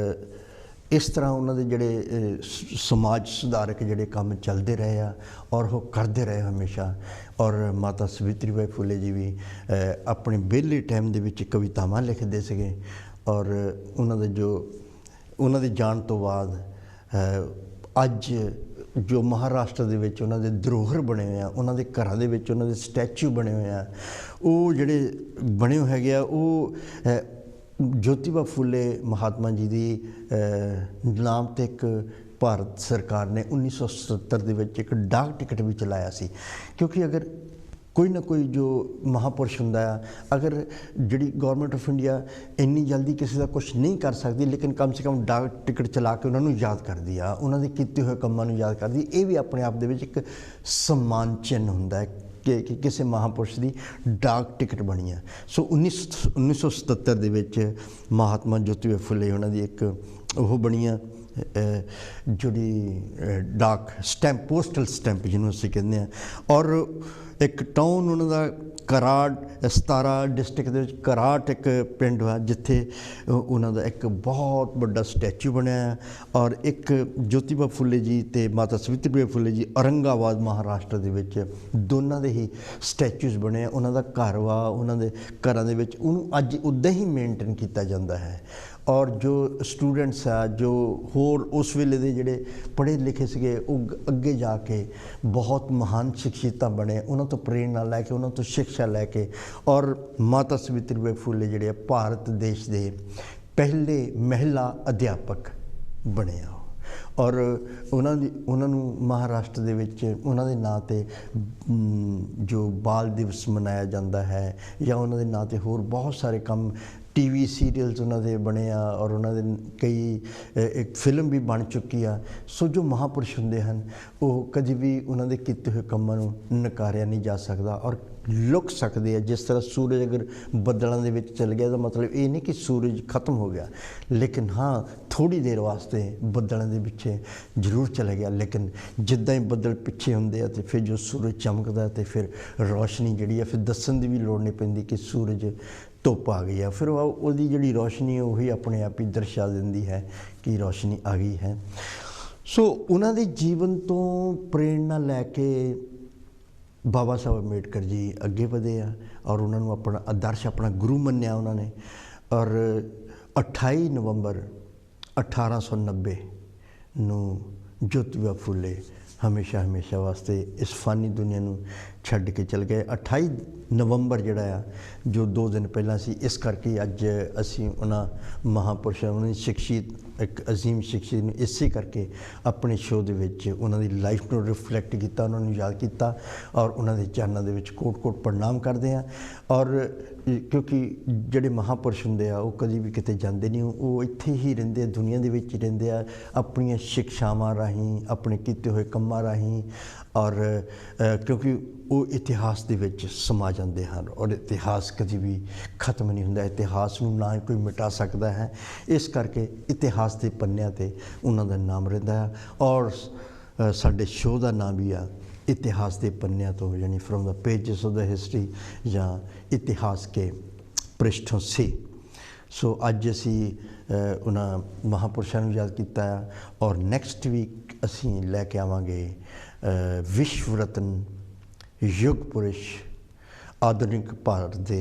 ਇਸ ਤਰ੍ਹਾਂ ਉਹਨਾਂ ਦੇ ਜਿਹੜੇ ਸਮਾਜ ਸੁਧਾਰਕ ਜਿਹੜੇ ਕੰਮ ਚੱਲਦੇ ਰਹੇ ਆ ਔਰ ਉਹ ਕਰਦੇ ਰਹੇ ਹਮੇਸ਼ਾ। ਔਰ ਮਾਤਾ ਸਾਵਿਤਰੀ ਬਾਈ ਫੁੱਲੇ ਜੀ ਵੀ ਆਪਣੇ ਵਿਹਲੇ ਟਾਈਮ ਦੇ ਵਿੱਚ ਕਵਿਤਾਵਾਂ ਲਿਖਦੇ ਸੀਗੇ, ਔਰ ਉਹਨਾਂ ਦੇ ਜਾਣ ਤੋਂ ਬਾਅਦ ਅੱਜ ਜੋ ਮਹਾਰਾਸ਼ਟਰ ਦੇ ਵਿੱਚ ਉਹਨਾਂ ਦੇ ਧਰੋਹਰ ਬਣੇ ਹੋਏ ਆ, ਉਹਨਾਂ ਦੇ ਘਰਾਂ ਦੇ ਵਿੱਚ ਉਹਨਾਂ ਦੇ ਸਟੈਚੂ ਬਣੇ ਹੋਏ ਆ, ਉਹ ਜਿਹੜੇ ਬਣੇ ਹੋਏ ਹੈਗੇ ਆ ਉਹ ਜੋਤੀਬਾ ਫੁੱਲੇ ਮਹਾਤਮਾ ਜੀ ਦੀ ਨਾਮ 'ਤੇ ਇੱਕ ਭਾਰਤ ਸਰਕਾਰ ਨੇ 1977 ਦੇ ਵਿੱਚ ਇੱਕ ਡਾਕ ਟਿਕਟ ਵੀ ਚਲਾਇਆ ਸੀ, ਕਿਉਂਕਿ ਅਗਰ ਕੋਈ ਨਾ ਕੋਈ ਜੋ ਮਹਾਂਪੁਰਸ਼ ਹੁੰਦਾ ਆ, ਅਗਰ ਜਿਹੜੀ ਗੌਰਮੈਂਟ ਆਫ ਇੰਡੀਆ ਇੰਨੀ ਜਲਦੀ ਕਿਸੇ ਦਾ ਕੁਛ ਨਹੀਂ ਕਰ ਸਕਦੀ, ਲੇਕਿਨ ਕਮ ਸੇ ਕਮ ਡਾਕ ਟਿਕਟ ਚਲਾ ਕੇ ਉਹਨਾਂ ਨੂੰ ਯਾਦ ਕਰਦੀ ਆ, ਉਹਨਾਂ ਦੇ ਕੀਤੇ ਹੋਏ ਕੰਮਾਂ ਨੂੰ ਯਾਦ ਕਰਦੀ। ਇਹ ਵੀ ਆਪਣੇ ਆਪ ਦੇ ਵਿੱਚ ਇੱਕ ਸਨਮਾਨ ਚਿੰਨ੍ਹ ਹੁੰਦਾ ਹੈ ਕਿ ਕਿਸੇ ਮਹਾਂਪੁਰਸ਼ ਦੀ ਡਾਕ ਟਿਕਟ ਬਣੀ ਆ। ਸੋ 1977 ਦੇ ਵਿੱਚ ਮਹਾਤਮਾ ਜੋਤੀਬਾ ਫੁੱਲੇ ਉਹਨਾਂ ਦੀ ਇੱਕ ਉਹ ਬਣੀ ਆ ਜਿਹੜੀ ਡਾਕ ਸਟੈਂਪ, ਪੋਸਟਲ ਸਟੈਂਪ ਜਿਹਨੂੰ ਅਸੀਂ ਕਹਿੰਦੇ ਹਾਂ, ਔਰ ਇੱਕ ਟਾਊਨ ਉਹਨਾਂ ਦਾ ਕਰਾੜ, ਸਤਾਰਾ ਡਿਸਟ੍ਰਿਕਟ ਦੇ ਵਿੱਚ ਕਰਾਟ ਇੱਕ ਪਿੰਡ ਆ ਜਿੱਥੇ ਉਹਨਾਂ ਦਾ ਇੱਕ ਬਹੁਤ ਵੱਡਾ ਸਟੈਚੂ ਬਣਿਆ, ਔਰ ਇੱਕ ਜੋਤੀਬਾ ਫੁੱਲੇ ਜੀ ਅਤੇ ਮਾਤਾ ਸਾਵਿਤਰੀ ਬਾਈ ਫੁੱਲੇ ਜੀ ਔਰੰਗਾਬਾਦ ਮਹਾਰਾਸ਼ਟਰ ਦੇ ਵਿੱਚ ਦੋਨਾਂ ਦੇ ਹੀ ਸਟੈਚੂਜ਼ ਬਣੇ। ਉਹਨਾਂ ਦਾ ਘਰ ਵਾ, ਉਹਨਾਂ ਦੇ ਘਰਾਂ ਦੇ ਵਿੱਚ ਉਹਨੂੰ ਅੱਜ ਉੱਦਾਂ ਹੀ ਮੇਨਟੇਨ ਕੀਤਾ ਜਾਂਦਾ ਹੈ, ਔਰ ਜੋ ਸਟੂਡੈਂਟਸ ਆ, ਜੋ ਹੋਰ ਉਸ ਵੇਲੇ ਦੇ ਜਿਹੜੇ ਪੜ੍ਹੇ ਲਿਖੇ ਸੀਗੇ ਉਹ ਅੱਗੇ ਜਾ ਕੇ ਬਹੁਤ ਮਹਾਨ ਸ਼ਖਸੀਅਤਾਂ ਬਣੇ, ਉਹਨਾਂ ਤੋਂ ਪ੍ਰੇਰਨਾ ਲੈ ਕੇ, ਉਹਨਾਂ ਤੋਂ ਸਿੱਖਿਆ ਲੈ ਕੇ, ਔਰ ਮਾਤਾ ਸਾਵਿਤਰੀ ਬਾਈ ਫੁੱਲੇ ਜਿਹੜੇ ਆ ਭਾਰਤ ਦੇਸ਼ ਦੇ ਪਹਿਲੇ ਮਹਿਲਾ ਅਧਿਆਪਕ ਬਣੇ ਆ, ਔਰ ਉਹਨਾਂ ਨੂੰ ਮਹਾਰਾਸ਼ਟਰ ਦੇ ਵਿੱਚ ਉਹਨਾਂ ਦੇ ਨਾਂ 'ਤੇ ਜੋ ਬਾਲ ਦਿਵਸ ਮਨਾਇਆ ਜਾਂਦਾ ਹੈ, ਜਾਂ ਉਹਨਾਂ ਦੇ ਨਾਂ 'ਤੇ ਹੋਰ ਬਹੁਤ ਸਾਰੇ ਕੰਮ, TV ਸੀਰੀਅਲਸ ਉਹਨਾਂ ਦੇ ਬਣੇ ਆ, ਔਰ ਉਹਨਾਂ ਦੇ ਕਈ ਇੱਕ ਫਿਲਮ ਵੀ ਬਣ ਚੁੱਕੀ ਆ। ਸੋ ਜੋ ਮਹਾਂਪੁਰਸ਼ ਹੁੰਦੇ ਹਨ ਉਹ ਕਦੇ ਵੀ ਉਹਨਾਂ ਦੇ ਕੀਤੇ ਹੋਏ ਕੰਮਾਂ ਨੂੰ ਨਕਾਰਿਆ ਨਹੀਂ ਜਾ ਸਕਦਾ, ਔਰ ਲੁਕ ਸਕਦੇ ਆ। ਜਿਸ ਤਰ੍ਹਾਂ ਸੂਰਜ ਅਗਰ ਬੱਦਲਾਂ ਦੇ ਵਿੱਚ ਚਲ ਗਿਆ ਤਾਂ ਮਤਲਬ ਇਹ ਨਹੀਂ ਕਿ ਸੂਰਜ ਖਤਮ ਹੋ ਗਿਆ, ਲੇਕਿਨ ਹਾਂ ਥੋੜ੍ਹੀ ਦੇਰ ਵਾਸਤੇ ਬੱਦਲਾਂ ਦੇ ਪਿੱਛੇ ਜ਼ਰੂਰ ਚਲੇ ਗਿਆ, ਲੇਕਿਨ ਜਿੱਦਾਂ ਹੀ ਬੱਦਲ ਪਿੱਛੇ ਹੁੰਦੇ ਆ ਅਤੇ ਫਿਰ ਜੋ ਸੂਰਜ ਚਮਕਦਾ ਅਤੇ ਫਿਰ ਰੌਸ਼ਨੀ ਜਿਹੜੀ ਆ, ਫਿਰ ਦੱਸਣ ਦੀ ਵੀ ਲੋੜ ਨਹੀਂ ਪੈਂਦੀ ਕਿ ਸੂਰਜ ਧੁੱਪ ਆ ਗਈ ਆ, ਫਿਰ ਉਹਦੀ ਜਿਹੜੀ ਰੌਸ਼ਨੀ ਉਹੀ ਆਪਣੇ ਆਪ ਹੀ ਦਰਸਾ ਦਿੰਦੀ ਹੈ ਕਿ ਰੌਸ਼ਨੀ ਆ ਗਈ ਹੈ। ਸੋ ਉਹਨਾਂ ਦੇ ਜੀਵਨ ਤੋਂ ਪ੍ਰੇਰਨਾ ਲੈ ਕੇ ਬਾਬਾ ਸਾਹਿਬ ਅੰਬੇਡਕਰ ਜੀ ਅੱਗੇ ਵਧੇ ਆ, ਔਰ ਉਹਨਾਂ ਨੂੰ ਆਪਣਾ ਆਦਰਸ਼, ਆਪਣਾ ਗੁਰੂ ਮੰਨਿਆ ਉਹਨਾਂ ਨੇ। ਔਰ 28 ਨਵੰਬਰ 1890 ਨੂੰ ਜੋਤੀਬਾ ਫੁੱਲੇ ਹਮੇਸ਼ਾ ਵਾਸਤੇ ਇਸ ਫਾਨੀ ਦੁਨੀਆ ਨੂੰ ਛੱਡ ਕੇ ਚਲ ਗਏ। 28 ਨਵੰਬਰ ਜਿਹੜਾ ਆ ਜੋ 2 ਦਿਨ ਪਹਿਲਾਂ ਸੀ, ਇਸ ਕਰਕੇ ਅੱਜ ਅਸੀਂ ਉਹਨਾਂ ਮਹਾਂਪੁਰਸ਼ਾਂ, ਉਹਨਾਂ ਦੀ ਸ਼ਖਸੀਅਤ, ਇੱਕ ਅਜ਼ੀਮ ਸ਼ਖਸੀਅਤ ਨੂੰ ਇਸੇ ਕਰਕੇ ਆਪਣੇ ਸ਼ੋਅ ਦੇ ਵਿੱਚ ਉਹਨਾਂ ਦੀ ਲਾਈਫ ਨੂੰ ਰਿਫਲੈਕਟ ਕੀਤਾ, ਉਹਨਾਂ ਨੂੰ ਯਾਦ ਕੀਤਾ ਔਰ ਉਹਨਾਂ ਦੇ ਚਰਨਾਂ ਦੇ ਵਿੱਚ ਕੋਟ-ਕੋਟ ਪ੍ਰਣਾਮ ਕਰਦੇ ਹਾਂ। ਔਰ ਕਿਉਂਕਿ ਜਿਹੜੇ ਮਹਾਂਪੁਰਸ਼ ਹੁੰਦੇ ਆ ਉਹ ਕਦੀ ਵੀ ਕਿਤੇ ਜਾਂਦੇ ਨਹੀਂ, ਉਹ ਇੱਥੇ ਹੀ ਰਹਿੰਦੇ ਆ, ਦੁਨੀਆ ਦੇ ਵਿੱਚ ਹੀ ਰਹਿੰਦੇ ਆ, ਆਪਣੀਆਂ ਸਿੱਖਿਆਵਾਂ ਰਾਹੀਂ, ਆਪਣੇ ਕੀਤੇ ਹੋਏ ਕੰਮਾਂ ਰਾਹੀਂ, ਔਰ ਕਿਉਂਕਿ ਉਹ ਇਤਿਹਾਸ ਦੇ ਵਿੱਚ ਸਮਾ ਜਾਂਦੇ ਹਨ ਔਰ ਇਤਿਹਾਸ ਕਦੀ ਵੀ ਖਤਮ ਨਹੀਂ ਹੁੰਦਾ। ਇਤਿਹਾਸ ਨੂੰ ਨਾ ਕੋਈ ਮਿਟਾ ਸਕਦਾ ਹੈ, ਇਸ ਕਰਕੇ ਇਤਿਹਾਸ ਦੇ ਪੰਨਿਆਂ 'ਤੇ ਉਹਨਾਂ ਦਾ ਨਾਮ ਰਹਿੰਦਾ ਹੈ। ਔਰ ਸਾਡੇ ਸ਼ੋਅ ਦਾ ਨਾਮ ਵੀ ਆ इतिहास के पन्नों तो, यानी from the pages of the history या इतिहास के पृष्ठों से। सो अज असी उन्होंने महापुरुषों को याद किया और नैक्सट वीक असी लैके आवांगे विश्व रत्न युग पुरुष आधुनिक भारत के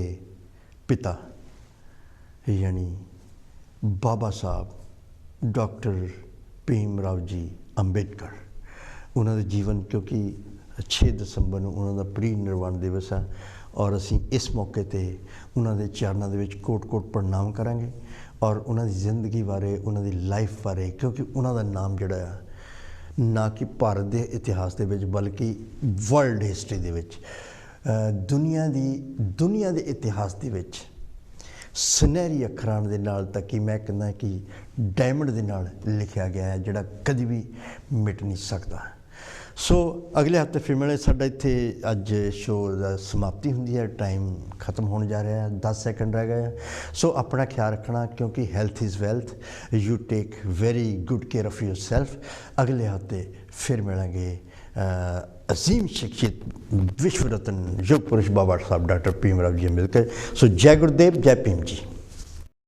पिता यानी बाबा साहब डॉक्टर भीमराव जी अंबेडकर। उन्होंने जीवन, क्योंकि 6 ਦਸੰਬਰ ਨੂੰ ਉਹਨਾਂ ਦਾ ਪ੍ਰੀ-ਨਿਰਵਾਣ ਦਿਵਸ ਹੈ ਔਰ ਅਸੀਂ ਇਸ ਮੌਕੇ 'ਤੇ ਉਹਨਾਂ ਦੇ ਚਰਨਾਂ ਦੇ ਵਿੱਚ ਕੋਟ-ਕੋਟ ਪ੍ਰਣਾਮ ਕਰਾਂਗੇ ਔਰ ਉਹਨਾਂ ਦੀ ਜ਼ਿੰਦਗੀ ਬਾਰੇ, ਉਹਨਾਂ ਦੀ ਲਾਈਫ ਬਾਰੇ, ਕਿਉਂਕਿ ਉਹਨਾਂ ਦਾ ਨਾਮ ਜਿਹੜਾ ਆ ਨਾ ਕਿ ਭਾਰਤ ਦੇ ਇਤਿਹਾਸ ਦੇ ਵਿੱਚ ਬਲਕਿ ਵਰਲਡ ਹਿਸਟਰੀ ਦੇ ਵਿੱਚ, ਦੁਨੀਆ ਦੇ ਇਤਿਹਾਸ ਦੇ ਵਿੱਚ ਸੁਨਹਿਰੀ ਅੱਖਰਾਂ ਦੇ ਨਾਲ, ਤਾਂ ਕਿ ਮੈਂ ਕਹਿੰਦਾ ਕਿ ਡਾਇਮੰਡ ਦੇ ਨਾਲ ਲਿਖਿਆ ਗਿਆ ਹੈ, ਜਿਹੜਾ ਕਦੀ ਵੀ ਮਿਟ ਨਹੀਂ ਸਕਦਾ। ਸੋ ਅਗਲੇ ਹਫ਼ਤੇ ਫਿਰ ਮਿਲੇ। ਸਾਡਾ ਇੱਥੇ ਅੱਜ ਸ਼ੋਅ ਦਾ ਸਮਾਪਤੀ ਹੁੰਦੀ ਹੈ, ਟਾਈਮ ਖਤਮ ਹੋਣ ਜਾ ਰਿਹਾ ਹੈ, 10 ਸੈਕਿੰਡ ਰਹਿ ਗਏ। ਸੋ ਆਪਣਾ ਖਿਆਲ ਰੱਖਣਾ, ਕਿਉਂਕਿ health is wealth. You take very good care of your self. ਅਗਲੇ ਹਫ਼ਤੇ ਫਿਰ ਮਿਲਾਂਗੇ अजीम शिक्षित विश्व रत्न युग पुरुष बाबा साहब डॉक्टर भीमराव जी अम्बेडकर। सो जय गुरुदेव, जय भीम जी।